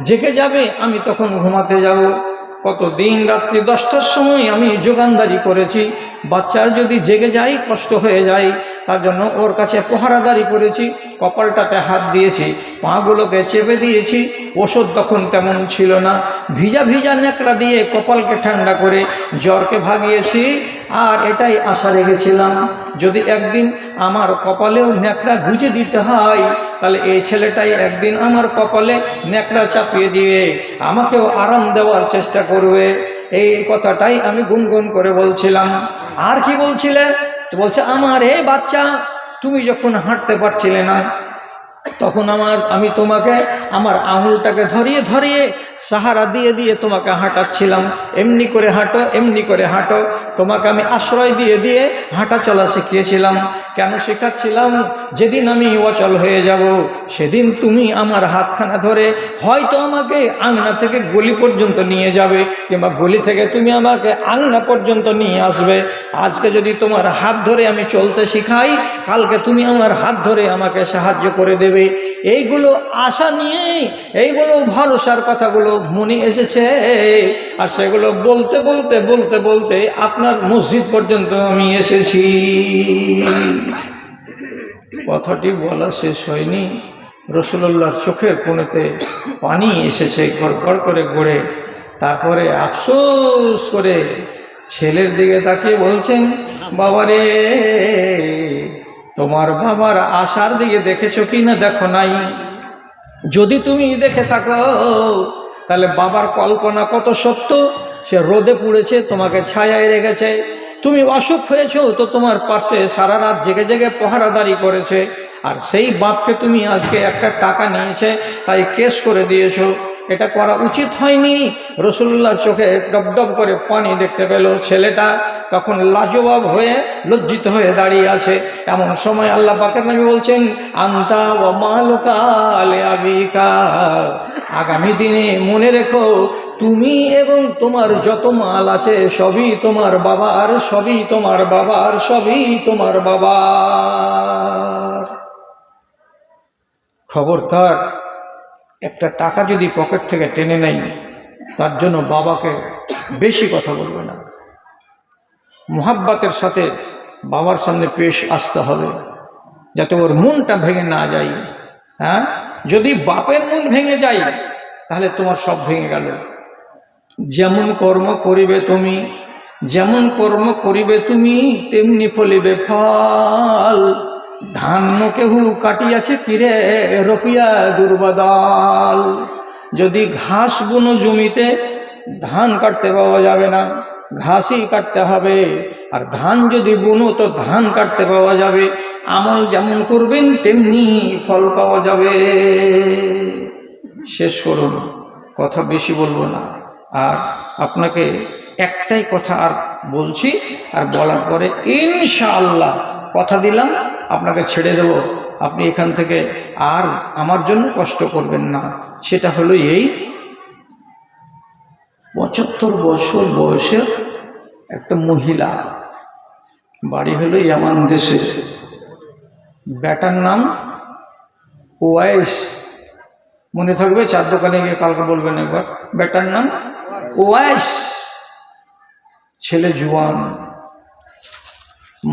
জেগে যাবে আমি তখন ঘুমাতে যাব। কত দিন রাত্রি 10টার সময় আমি যোগানদারি করেছি, বাচ্চার যদি জেগে যায় কষ্ট হয়ে যায়, তার জন্য ওর কাছে পহারাদারি করেছি, কপালটাতে হাত দিয়েছি, পাগুলোকে চেপে দিয়েছি। ওষুধ তখন তেমন ছিল না, ভিজা ভিজা ন্যাকড়া দিয়ে কপালকে ঠান্ডা করে জ্বরকে ভাগিয়েছি। আর এটাই আশা রেখেছিলাম, যদি একদিন আমার কপালেও ন্যাকড়া গুঁজে দিতে হয়, তাহলে এই ছেলেটাই একদিন আমার কপালে ন্যাকড়া চাপিয়ে দিয়ে আমাকেও আরাম দেওয়ার চেষ্টা করবে। এই কথাটাই আমি গুনগুন করে বলছিলাম। আর কি বলছিলে? বলছে, আমার এই বাচ্চা, তুমি যখন হাঁটতে পারছিলে না তখন আমি তোমাকে আমার আঙুলটাকে ধরিয়ে ধরিয়ে সাহারা দিয়ে দিয়ে তোমাকে হাঁটাচ্ছিলাম, এমনি করে হাঁটো, এমনি করে হাঁটো। তোমাকে আমি আশ্রয় দিয়ে দিয়ে হাঁটা চলা শিখিয়েছিলাম। কেন শেখাচ্ছিলাম? যেদিন আমি অচল হয়ে যাব সেদিন তুমি আমার হাতখানা ধরে হয়তো আমাকে আংনা থেকে গলি পর্যন্ত নিয়ে যাবে, কিংবা গলি থেকে তুমি আমাকে আংনা পর্যন্ত নিয়ে আসবে। আজকে যদি তোমার হাত ধরে আমি চলতে শিখাই, কালকে তুমি আমার হাত ধরে আমাকে সাহায্য করে দেবে। এইগুলো আশা নিয়ে, এইগুলো ভরসার কথাগুলো মনে এসেছে, আর সেগুলো বলতে বলতে বলতে বলতে আপনার মসজিদ পর্যন্ত আমি এসেছি। কথাটি বলা শেষ হয়নি, রাসূলুল্লাহর চোখের কোণেতে পানি এসেছে গড়গড় করে গড়ে। তারপরে আফসোস করে ছেলের দিকে তাকিয়ে বলছেন, বাবারে, তোমার বাবার আশার দিকে দেখেছো কি না দেখো নাই? যদি তুমি দেখে থাকো তাহলে বাবার কল্পনা কত সত্য। সে রোদে পুড়েছে, তোমাকে ছায়ায় রেখেছে। তুমি অসুখ হয়েছো তো তোমার পাশে সারা রাত জেগে জেগে পহারাদারি করেছে, আর সেই বাপকে তুমি আজকে একটা টাকা নিয়েছে তাই কেস করে দিয়েছো। এটা করা উচিত হয়নি। রাসূলুল্লাহর চোখে ডবডব করে পানি দেখতে পেল। ছেলেটা তখন লাজবাব হয়ে লজ্জিত হয়ে দাঁড়িয়ে আছে। এমন সময় আল্লাহ পাকের নবী বলছেন, আনতা ওয়া মালুকা লিআবিকা, আগামী দিনে মনে রেখো তুমি এবং তোমার যত মাল আছে সবই তোমার বাবার, সবই তোমার বাবার, সবই তোমার বাবার। খবরদার, একটা টাকা যদি পকেট থেকে টেনে নেই তার জন্য বাবাকে বেশি কথা বলবে না। মুহাব্বতের সাথে বাবার সামনে পেশ আসতে হবে যাতে ওর মনটা ভেঙে না যায়। হ্যাঁ, যদি বাপের মন ভেঙে যায় তাহলে তোমার সব ভেঙে গেল। যেমন কর্ম করিবে তুমি, যেমন কর্ম করিবে তুমি তেমনি ফলিবে ফল। ধান্য কেহু কাটিয়াছে কিরে রপিয়া দুর্বদল। যদি ঘাস বুনো জমিতে ধান কাটতে পাওয়া যাবে না, ঘাসই কাটতে হবে। আর ধান যদি বুনো তো ধান কাটতে পাওয়া যাবে। আমল যেমন করবেন তেমনি ফল পাওয়া যাবে। শেষ করুন, কথা বেশি বলবো না। আর আপনাকে একটাই কথা আর বলছি, আর বলার পরে ইনশাআল্লাহ কথা দিলাম আপনাকে ছেড়ে দেব। আপনি এখান থেকে আর আমার জন্য কষ্ট করবেন না। সেটা হলো এই, 75 বছর বয়সের একটা মহিলা, বাড়ি হলো ইয়ামান দেশে। বেটার নাম ওয়াইস, মনে থাকবে, চার দোকানে গিয়ে কালকে বলবেন একবার। বেটার নাম ওয়াইস, ছেলে জুয়ান।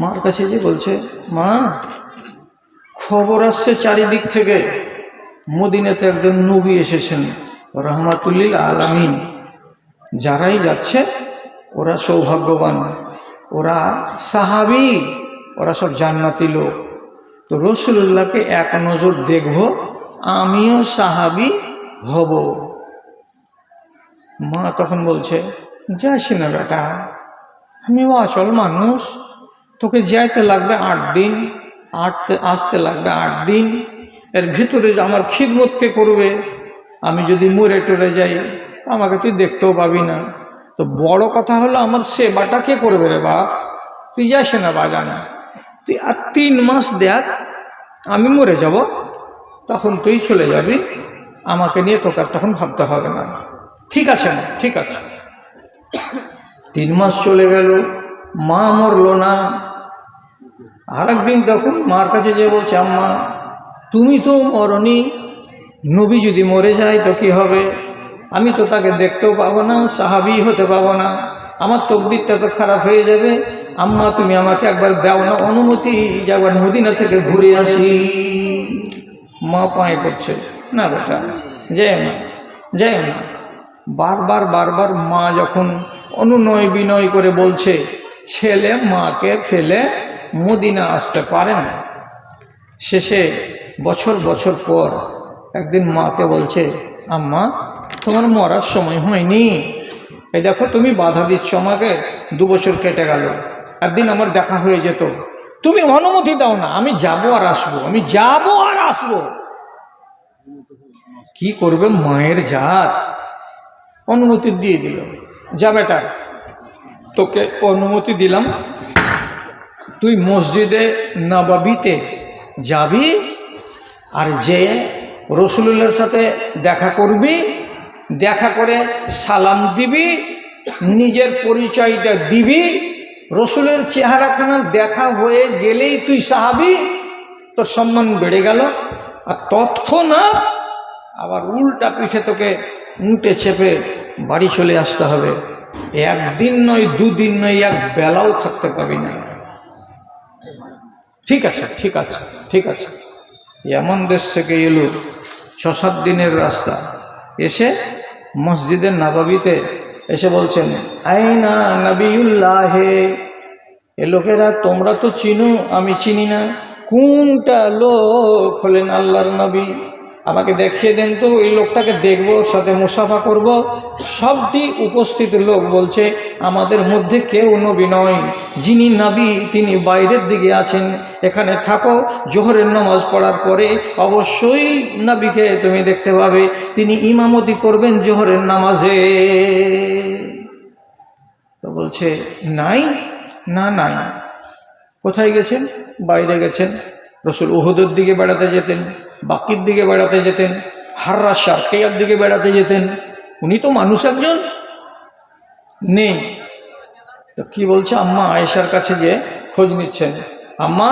মার কাছে যে বলছে, মা খবর আসছে চারিদিক থেকে মদিনাতে একজন নবী এসেছেন রহমাতুল্লিল আলামিন। যারাই যাচ্ছে ওরা সৌভাগ্যবান, ওরা সাহাবী, ওরা সব জান্নাতি লোক। তো রাসূলুল্লাহকে এক নজর দেখব, আমিও সাহাবী হব। মা তখন বলছে, যাস না বেটা, আমিও আসল মানুষ, তোকে যাইতে লাগবে 8 দিন, আসতে লাগবে 8 দিন। এর ভিতরে আমার খিদমত কে করবে? আমি যদি মরে টরে যাই আমাকে তুই দেখতেও পাবি না। তো বড় কথা হলো আমার সেবাটা কে করবে রে বাপ? তুই যাস না বাগানে, তুই আর 3 মাস দেখ, আমি মরে যাব, তখন তুই চলে যাবি, আমাকে নিয়ে তোকে তখন ভাবতে হবে না। ঠিক আছে না? ঠিক আছে। 3 মাস চলে গেল, মা মরলো না। আর একদিন তখন মার কাছে যে বলছে, আম্মা তুমি তো মরনি, নবী যদি মরে যায় তো কি হবে? আমি তো তাকে দেখতেও পাবো না, সাহাবী হতে পাবো না, আমার তকদিরটা তো খারাপ হয়ে যাবে। আম্মা তুমি আমাকে একবার দাও না অনুমতি, যে একবার মদিনা থেকে ঘুরে আসি। মা পায়ে করছে, না বেটা যেও না, যেও না। বারবার বারবার মা যখন অনুনয় বিনয় করে বলছে, ছেলে মাকে ফেলে মদিনা আসতে পারে না। শেষে বছর বছর পর একদিন মাকে বলছে, আম্মা তোমার মরার সময় হয়নি, এই দেখো তুমি বাধা দিচ্ছ আমাকে, 2 বছর কেটে গেল, একদিন আমার দেখা হয়ে যেত, তুমি অনুমতি দাও না, আমি যাবো আর আসবো, আমি যাবো আর আসবো। কি করবে মায়ের জাত? অনুমতি দিয়ে দিল, যা বেটা তোকে অনুমতি দিলাম, তুই মসজিদে নববীতে যাবি, আর যে রাসূলুল্লাহর সাথে দেখা করবি, দেখা করে সালাম দিবি, নিজের পরিচয়টা দিবি। রাসূলের চেহারাখানা দেখা হয়ে গেলেই তুই সাহাবী, তোর সম্মান বেড়ে গেল। আর তৎক্ষণাৎ আবার উল্টা পিঠে তোকে উঁটে চেপে বাড়ি চলে আসতে হবে। 1 দিন নয়, 2 দিন নয়, 1 বেলাও থাকতে পাবি না। ঠিক আছে, ঠিক আছে, ঠিক আছে। এমন দেশ থেকে এলো, 6-7 দিনের রাস্তা, এসে মসজিদে নববীতে এসে বলছেন, আইনা নবিউল্লাহ, এ লোকেরা তোমরা তো চিনো, আমি চিনি না, কোনটা লোক হলেন আল্লাহর নবী? আমাকে দেখিয়ে দেন তো, ওই লোকটাকে দেখবো, ওর সাথে মুসাফা করব। সবটি উপস্থিত লোক বলছে আমাদের মধ্যে কেউ নবী নয়, যিনি নবী তিনি বাইরের দিকে আছেন, এখানে থাকো, জোহরের নামাজ পড়ার পরে অবশ্যই নবীকে তুমি দেখতে পাবে, তিনি ইমামতি করবেন জোহরের নামাজে। তো বলছে নাই, না নাই। কোথায় গেছেন? বাইরে গেছেন। রসুল উহুদের দিকে বেড়াতে যেতেন, বাকির দিকে বেড়াতে যেতেন, হাররা শারকিয়ার দিকে বেড়াতে যেতেন, উনি তো মানুষ একজন, নেই। তো কি বলছে, আম্মা আয়েশার কাছে যে খোঁজ নিচ্ছেন, আম্মা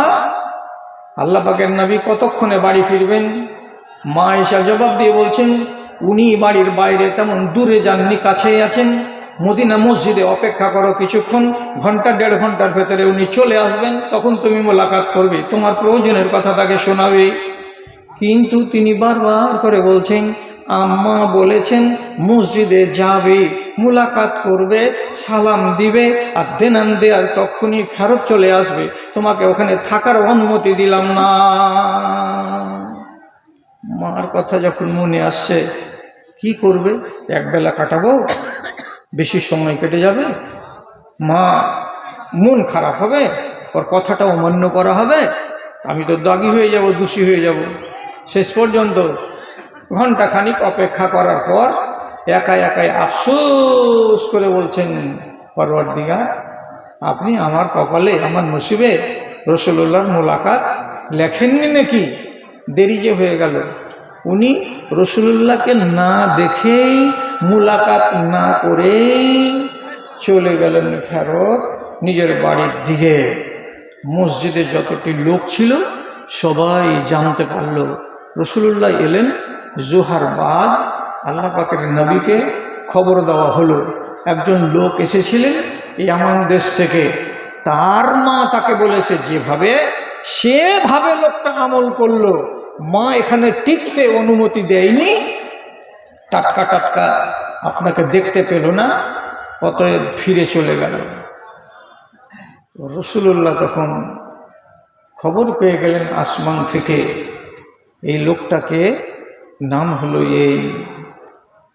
আল্লাহ পাকের নবী কতক্ষণে বাড়ি ফিরবেন? মা আয়েশা জবাব দিয়ে বলছেন, উনি বাড়ির বাইরে তেমন দূরে যাননি, কাছেই আছেন, মদিনা মসজিদে অপেক্ষা করো কিছুক্ষণ, ঘন্টা দেড় ঘন্টার ভেতরে উনি চলে আসবেন, তখন তুমি মোলাকাত করবে, তোমার প্রয়োজনের কথা তাকে শোনাবে। কিন্তু তিনি বারবার করে বলছেন, আম্মা বলেছেন মসজিদে যাবে, মোলাকাত করবে, সালাম দিবে, আর দেনান দেয়ার তখনই ফেরত চলে আসবে, তোমাকে ওখানে থাকার অনুমতি দিলাম না। মার কথা যখন মনে আসছে, কি করবে? একবেলা কাটাবো, বেশি সময় কেটে যাবে, মা মন খারাপ হবে, ওর কথাটা অমান্য করা হবে, আমি তো দাগি হয়ে যাব, দোষী হয়ে যাব। শেষ পর্যন্ত ঘণ্টাখানিক অপেক্ষা করার পর একাই একাই আফসোস করে বলছেন, পরওয়ারদিগার, আপনি আমার কপালে, আমার নসিবে রাসূলুল্লাহর মোলাকাত লেখেননি নাকি? দেরি যে হয়ে গেল। উনি রাসূলুল্লাহকে না দেখেই, মোলাকাত না করেই চলে গেলেন ফেরত নিজের বাড়ির দিকে। মসজিদে যতটি লোক ছিল সবাই জানতে পারল রাসূলুল্লাহ এলেন। জোহার বাদ আল্লাহ পাকের নবীকে খবর দেওয়া হলো, একজন লোক এসেছিলেন ইয়ামান দেশ থেকে, তার মা তাকে বলেছে যেভাবে, সেভাবে লোকটা আমল করলো, মা এখানে টিকতে অনুমতি দেয়নি, টাটকা টাটকা আপনাকে দেখতে পেল না, অতএব ফিরে চলে গেল। রাসূলুল্লাহ তখন খবর পেয়ে গেলেন আসমান থেকে, এই লোকটাকে নাম হলো এই,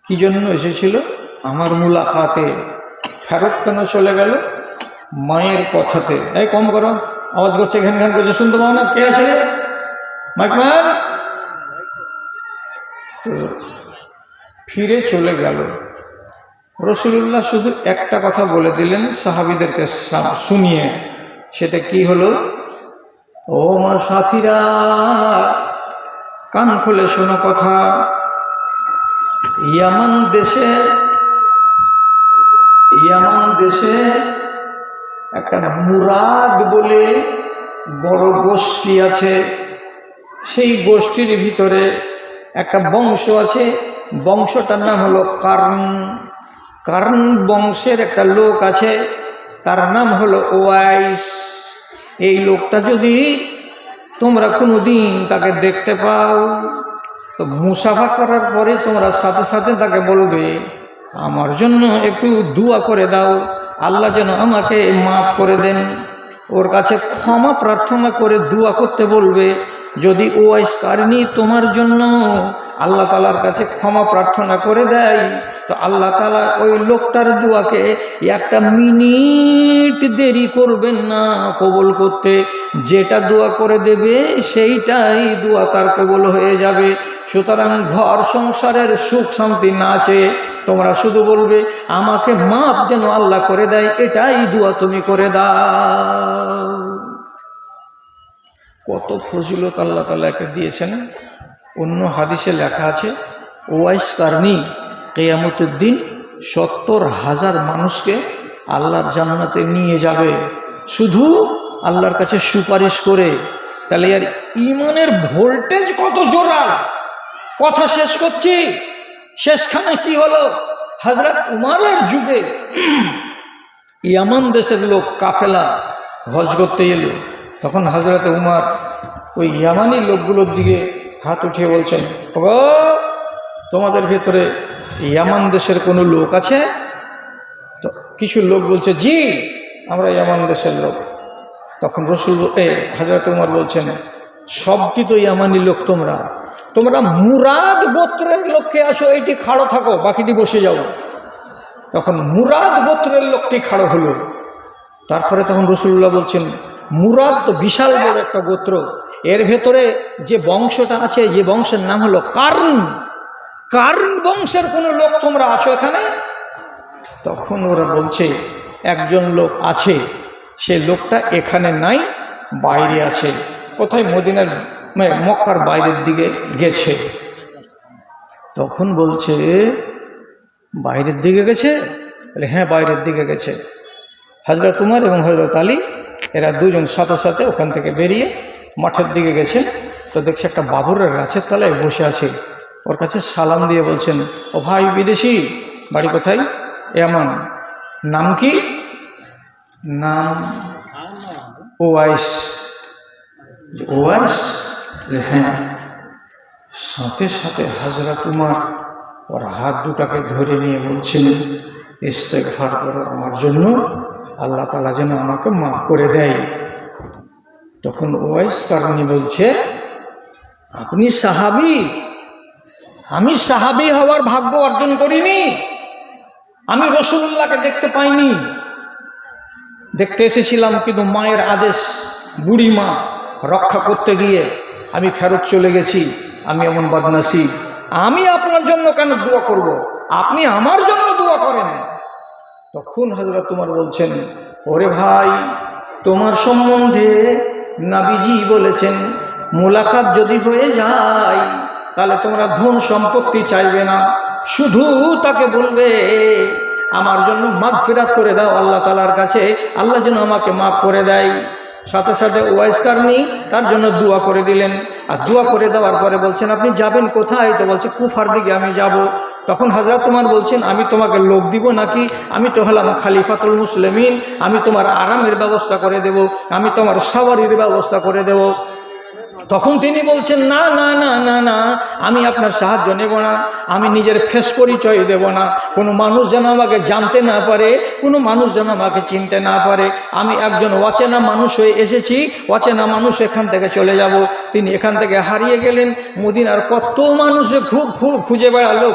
কি জন্য এসেছিল? আমার মুলাকাতে। ফেরত কেন চলে গেল? মায়ের কথাতে। এই কম করো, আওয়াজ করছে, ঘ্যান ঘ্যান করছে, শুনতে পাও না? কে আছে রে? মাইকম্যান। তো ফিরে চলে গেল। রাসূলুল্লাহ শুধু একটা কথা বলে দিলেন সাহাবীদেরকে শুনিয়ে, সেটা কি হলো? ও আমার সাথীরা, কান খুলে শোনো কথা। ইয়ামান দেশে একটা মুরাদ বলে বড় গোষ্ঠী আছে। সেই গোষ্ঠীর ভিতরে একটা বংশ আছে, বংশটার নাম হলো কার্ন। কার্ন বংশের একটা লোক আছে, তার নাম হলো ওয়াইস। এই লোকটা যদি তোমরা কোনোদিন তাকে দেখতে পাও, তো মুসাফা করার পরে তোমরা সাথে সাথে তাকে বলবে, আমার জন্য একটু দোয়া করে দাও, আল্লাহ যেন আমাকে মাফ করে দেন। ওর কাছে ক্ষমা প্রার্থনা করে দোয়া করতে বলবে। যদি ওয়াইস কারণী তোমার জন্য আল্লাহ তাআলার কাছে ক্ষমা প্রার্থনা করে দেয়, তো আল্লাহ তাআলা ওই লোকটার দোয়াকে একটা মিনিট দেরি করবেন না কবুল করতে। যেটা দোয়া করে দেবে সেইটাই দোয়া তার কবুল হয়ে যাবে। সুতরাং ঘর সংসারের সুখ শান্তি না আছে, তোমরা শুধু বলবে আমাকে মাফ যেন আল্লাহ করে দেয়, এটাই দোয়া তুমি করে দাও। কত ফজিলত আল্লাহ তাআলাকে দিয়েছেন। অন্য হাদিসে লেখা আছে, ওয়াইস কারণী কিয়ামতের দিন ৭০,০০০ মানুষকে আল্লাহর জান্নাতে নিয়ে যাবে, শুধু আল্লাহর কাছে সুপারিশ করে। তাহলে আর ইমানের ভোল্টেজ কত জোরা! কথা শেষ করছি, শেষখানে কি হলো? হযরত উমরের যুগে ইয়ামান দেশের লোক কাফেলা হজ করতে এলো, তখন হযরত উমর ওই ইয়ামানি লোকগুলোর দিকে হাত উঠিয়ে বলছেন, ওগো, তোমাদের ভেতরে ইয়ামান দেশের কোনো লোক আছে? তো কিছু লোক বলছে, জি, আমরা ইয়ামান দেশের লোক। তখন হযরত উমর বলছেন, সবটি তো ইয়ামানি লোক তোমরা, তোমরা মুরাদ গোত্রের লোককে আসো, এইটি খাড়ো থাকো, বাকিটি বসে যাও। তখন মুরাদ গোত্রের লোকটি খাড়ো হলো। তারপরে তখন রাসূলুল্লাহ বলছেন, মুরাদ তো বিশাল বড় একটা গোত্র, এর ভেতরে যে বংশটা আছে, যে বংশের নাম হলো কার্ন, কার্ন বংশের কোনো লোক তোমরা আছো এখানে? তখন ওরা বলছে, একজন লোক আছে, সে লোকটা এখানে নাই, বাইরে আছে। কোথায়? মদিনার মক্কার বাইরের দিকে গেছে। তখন বলছে, বাইরের দিকে গেছে? বলে হ্যাঁ, বাইরের দিকে গেছে। হযরত উমর এবং হযরত আলী এরা দুজন সাথে সাথে ওখান থেকে বেরিয়ে মাঠের দিকে গেছেন। তো দেখছে একটা বাবুরের গাছের তলায় বসে আছে। ওর কাছে সালাম দিয়ে বলছেন, ও ভাই বিদেশি, বাড়ি কোথায়? এমন। নাম কি? নাম ওয়াইস। ওয়াইস? হ্যাঁ। সাথে সাথে হযরত উমর ওর হাত দুটাকে ধরে নিয়ে বলছেন, ইস্তেগফার করো আমার জন্য, আল্লাহ তাআলা যেন আমাকে মাফ করে দেয়। তখন ওয়াইস কারণী বলছে, আপনি সাহাবী, আমি সাহাবী হওয়ার ভাগ্য অর্জন করিনি, আমি রাসূলুল্লাহকে দেখতে পাইনি। দেখতে এসেছিলাম, কিন্তু মায়ের আদেশ, বুড়ি মা রক্ষা করতে গিয়ে আমি ফেরত চলে গেছি। আমি এমন বদনসিব, আমি আপনার জন্য কেন দোয়া করব? আপনি আমার জন্য দোয়া করেন। তখন হযরত উমর বলছেন, ওরে ভাই, তোমার সম্বন্ধে নবীজি বলেছেন, মোলাকাত যদি হয়ে যায় তাহলে তোমরা ধন সম্পত্তি চাইবে না, শুধু তাকে বলবে আমার জন্য মাগফিরাত করে দাও আল্লাহ তাআলার কাছে, আল্লাহ যেন আমাকে মাফ করে দেয়। সাথে সাথে ওয়াইস কারণী তার জন্য দোয়া করে দিলেন। আর দোয়া করে দেওয়ার পরে বলছেন, আপনি যাবেন কোথায়? তো বলছে, কুফার দিকে আমি যাব। তখন হযরত উমর বলছেন, আমি তোমাকে লোক দিব নাকি? আমি তো হলাম খলিফাতুল মুসলিমিন, আমি তোমার আরামের ব্যবস্থা করে দেব, আমি তোমার সাওয়ারির ব্যবস্থা করে দেব। তখন তিনি বলছেন, না না না না না, আমি আপনার সাহায্য নেব না, আমি নিজের ফেস পরিচয় দেব না, কোনো মানুষ যেন আমাকে জানতে না পারে, কোনো মানুষ যেন আমাকে চিনতে না পারে। আমি একজন অচেনা মানুষ হয়ে এসেছি, অচেনা মানুষ এখান থেকে চলে যাব। তিনি এখান থেকে হারিয়ে গেলেন। মদিনার কত মানুষ খুব খুঁজে বেড়ালো।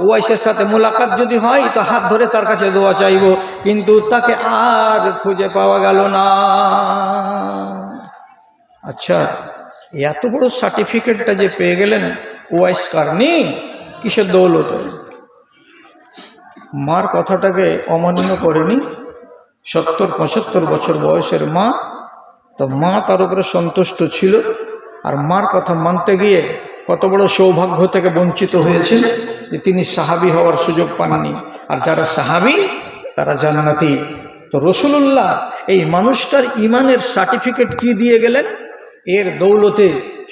ওয়াইসের সাথে মোলাকাত যদি হয় তো হাত ধরে তার কাছে দোয়া চাইব, কিন্তু তাকে আর খুঁজে পাওয়া গেল না। আচ্ছা, এত বড় সার্টিফিকেটটা যে পেয়ে গেলেন ওয়াইস কারণী, কিসের দৌলতে? মার কথাটাকে অমান্য করেনি। 70-75 বছর বয়সের মা, তো মা তার উপরে সন্তুষ্ট ছিল। আর মার কথা মানতে গিয়ে কত বড় সৌভাগ্য থেকে বঞ্চিত হয়েছেন যে তিনি সাহাবী হওয়ার সুযোগ পাননি। আর যারা সাহাবী তারা জান্নাতি। তো রাসূলুল্লাহ এই মানুষটার ইমানের সার্টিফিকেট কি দিয়ে গেলেন? এর দৌলতে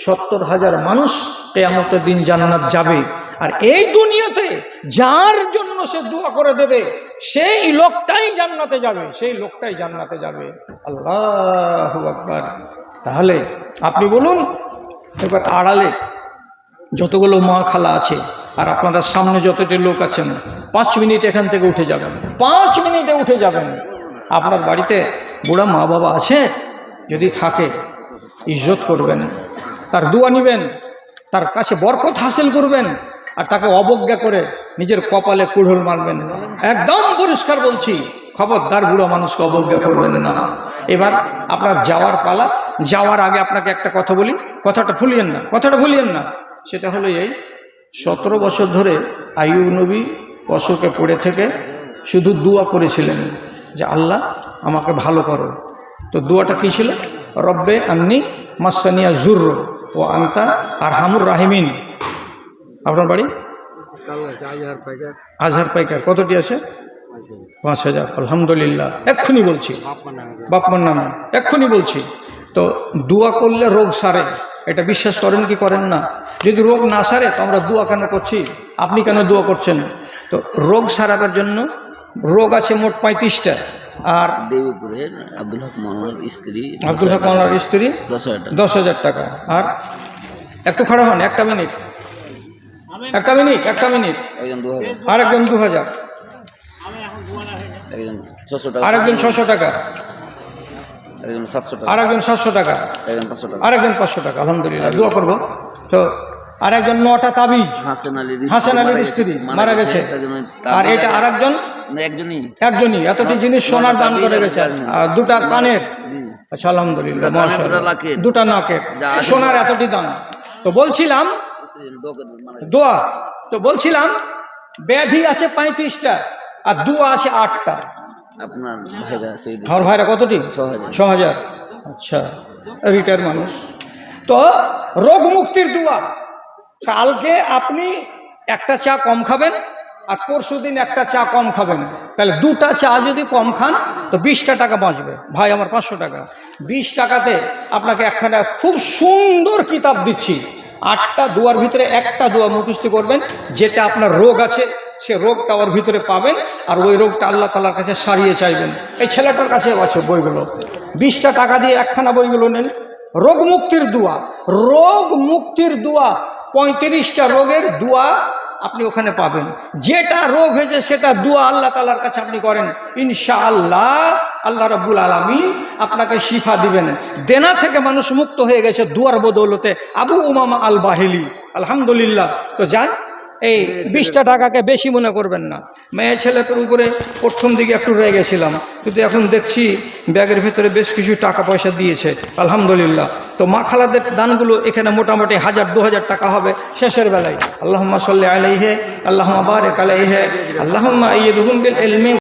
70,000 মানুষ কিয়ামতের দিন জান্নাত যাবে। আর এই দুনিয়াতে যার জন্য সে দোয়া করে দেবে সেই লোকটাই জান্নাতে যাবে, সেই লোকটাই জান্নাতে যাবে। আল্লাহু আকবার। তাহলে আপনি বলুন, এবার আড়ালে যতগুলো মা খালা আছে আর আপনারা সামনে যতটি লোক আছেন, 5 মিনিট এখান থেকে উঠে যাবেন, 5 মিনিটে উঠে যাবেন। আপনার বাড়িতে বুড়া মা বাবা আছে, যদি থাকে ইজ্জত করবেন, তার দোয়া নেবেন, তার কাছে বরকত হাসিল করবেন, আর তাকে অবজ্ঞা করে নিজের কপালে কুড়োল মারবেন না। একদম পরিষ্কার বলছি, খবরদার বুড়ো মানুষকে অবজ্ঞা করবেন না। এবার আপনার যাওয়ার পালা। যাওয়ার আগে আপনাকে একটা কথা বলি, কথাটা ভুলিয়েন না। সেটা হলো এই, 17 বছর ধরে আইয়ুব নবী অসুখে পড়ে থেকে শুধু দোয়া করেছিলেন যে আল্লাহ আমাকে ভালো করো। তো দোয়াটা কী ছিল? রব্বে আন্নি মাসানিয়া জুর ও আন্তা আরহামুর রাহিমিন। আপনার বাড়ি আজহার পাইকার। কতটি আছে? 5,000। আলহামদুলিল্লাহ। এক্ষুনি বলছি, বাপমার নামে এক্ষুনি বলছি। তো দোয়া করলে রোগ সারে, এটা বিশ্বাস করেন কি করেন না? যদি রোগ না সারে তো আমরা দোয়া কেন করছি? আপনি কেন দোয়া করছেন? তো রোগ সারাবার জন্য রোগ আছে মোট 35টা। আর দেবীপুরের আব্দুল হক মাওলানার স্ত্রী 10,000 টাকা। আর একটু খাড়া হন, একটা মিনিট। আর একজন 2,000, আরেকজন 600 টাকা, আরেকজন 600 টাকা, একজন 700 টাকা, আর একজন 700 টাকা, একজন 500 টাকা। আর একজন 500 টাকা। আলহামদুলিল্লাহ, দোয়া করবো। তো আর একজন 9টা তাবিজ, হাসান আলীর স্ত্রী মারা গেছে। আর এটা আর একজন একজনই এতটি জিনিস সোনার দান করে গেছে, আর 2টা কানের। আচ্ছা, আলহামদুলিল্লাহ, মাশাআল্লাহ, 2টা নাকের সোনার এতটি দান। তো বলছিলাম দোয়া, তো বলছিলাম ব্যাধি আছে 35টা আর দোয়া আছে 8টা। আপনার ভাইরা আছে আমার ভাইরা কতটি? 6000। আচ্ছা, রিটায়ার মানুষ। তো রোগ মুক্তির দোয়া, কালকে আপনি একটা চা কম খাবেন আর পরশুদিন একটা চা কম খাবেন, তাহলে 2টা চা যদি কম খান তো 20টা টাকা বাঁচবে। ভাই আমার 500 টাকা, 20 টাকাতে আপনাকে একখানা খুব সুন্দর কিতাব দিচ্ছি। 8টা দোয়ার ভিতরে একটা দোয়া মুখস্থ করবেন, যেটা আপনার রোগ আছে সে রোগটা ওর ভিতরে পাবেন, আর ওই রোগটা আল্লাহ তাআলার কাছে সারিয়ে চাইবেন। এই ছেলেটার কাছে আছে বইগুলো, 20টা টাকা দিয়ে একখানা বইগুলো নেন। রোগ মুক্তির দোয়া, রোগ মুক্তির দোয়া, 35টা রোগের দোয়া আপনি ওখানে পাবেন। যেটা রোগ হয়েছে সেটা দোয়া আল্লাহ তাআলার কাছে আপনি করেন, ইনশাআল্লাহ আল্লাহ রাব্বুল আলামিন আপনাকে শিফা দিবেন। দেনা থেকে মানুষ মুক্ত হয়ে গেছে দোয়ার বদৌলতে। আবু উমামা আল বাহিলি, আলহামদুলিল্লাহ। তো যান, এই 20টা টাকাকে বেশি মনে করবেন না। মেয়ে ছেলের উপরে প্রথম দিকে একটু রয়ে গেছিলাম, কিন্তু এখন দেখছি ব্যাগের ভিতরে বেশ কিছু টাকা পয়সা দিয়েছে, আলহামদুলিল্লাহ। তো মা খালাদের দানগুলো এখানে মোটামুটি 1000-2000 টাকা হবে শেষের বেলায়। আল্লাহুম্মা সাল্লি আলাইহি, আল্লাহুম্মা বারিক আলাইহি, আল্লাহুম্মা আইয়িদহুম বিল ইলমি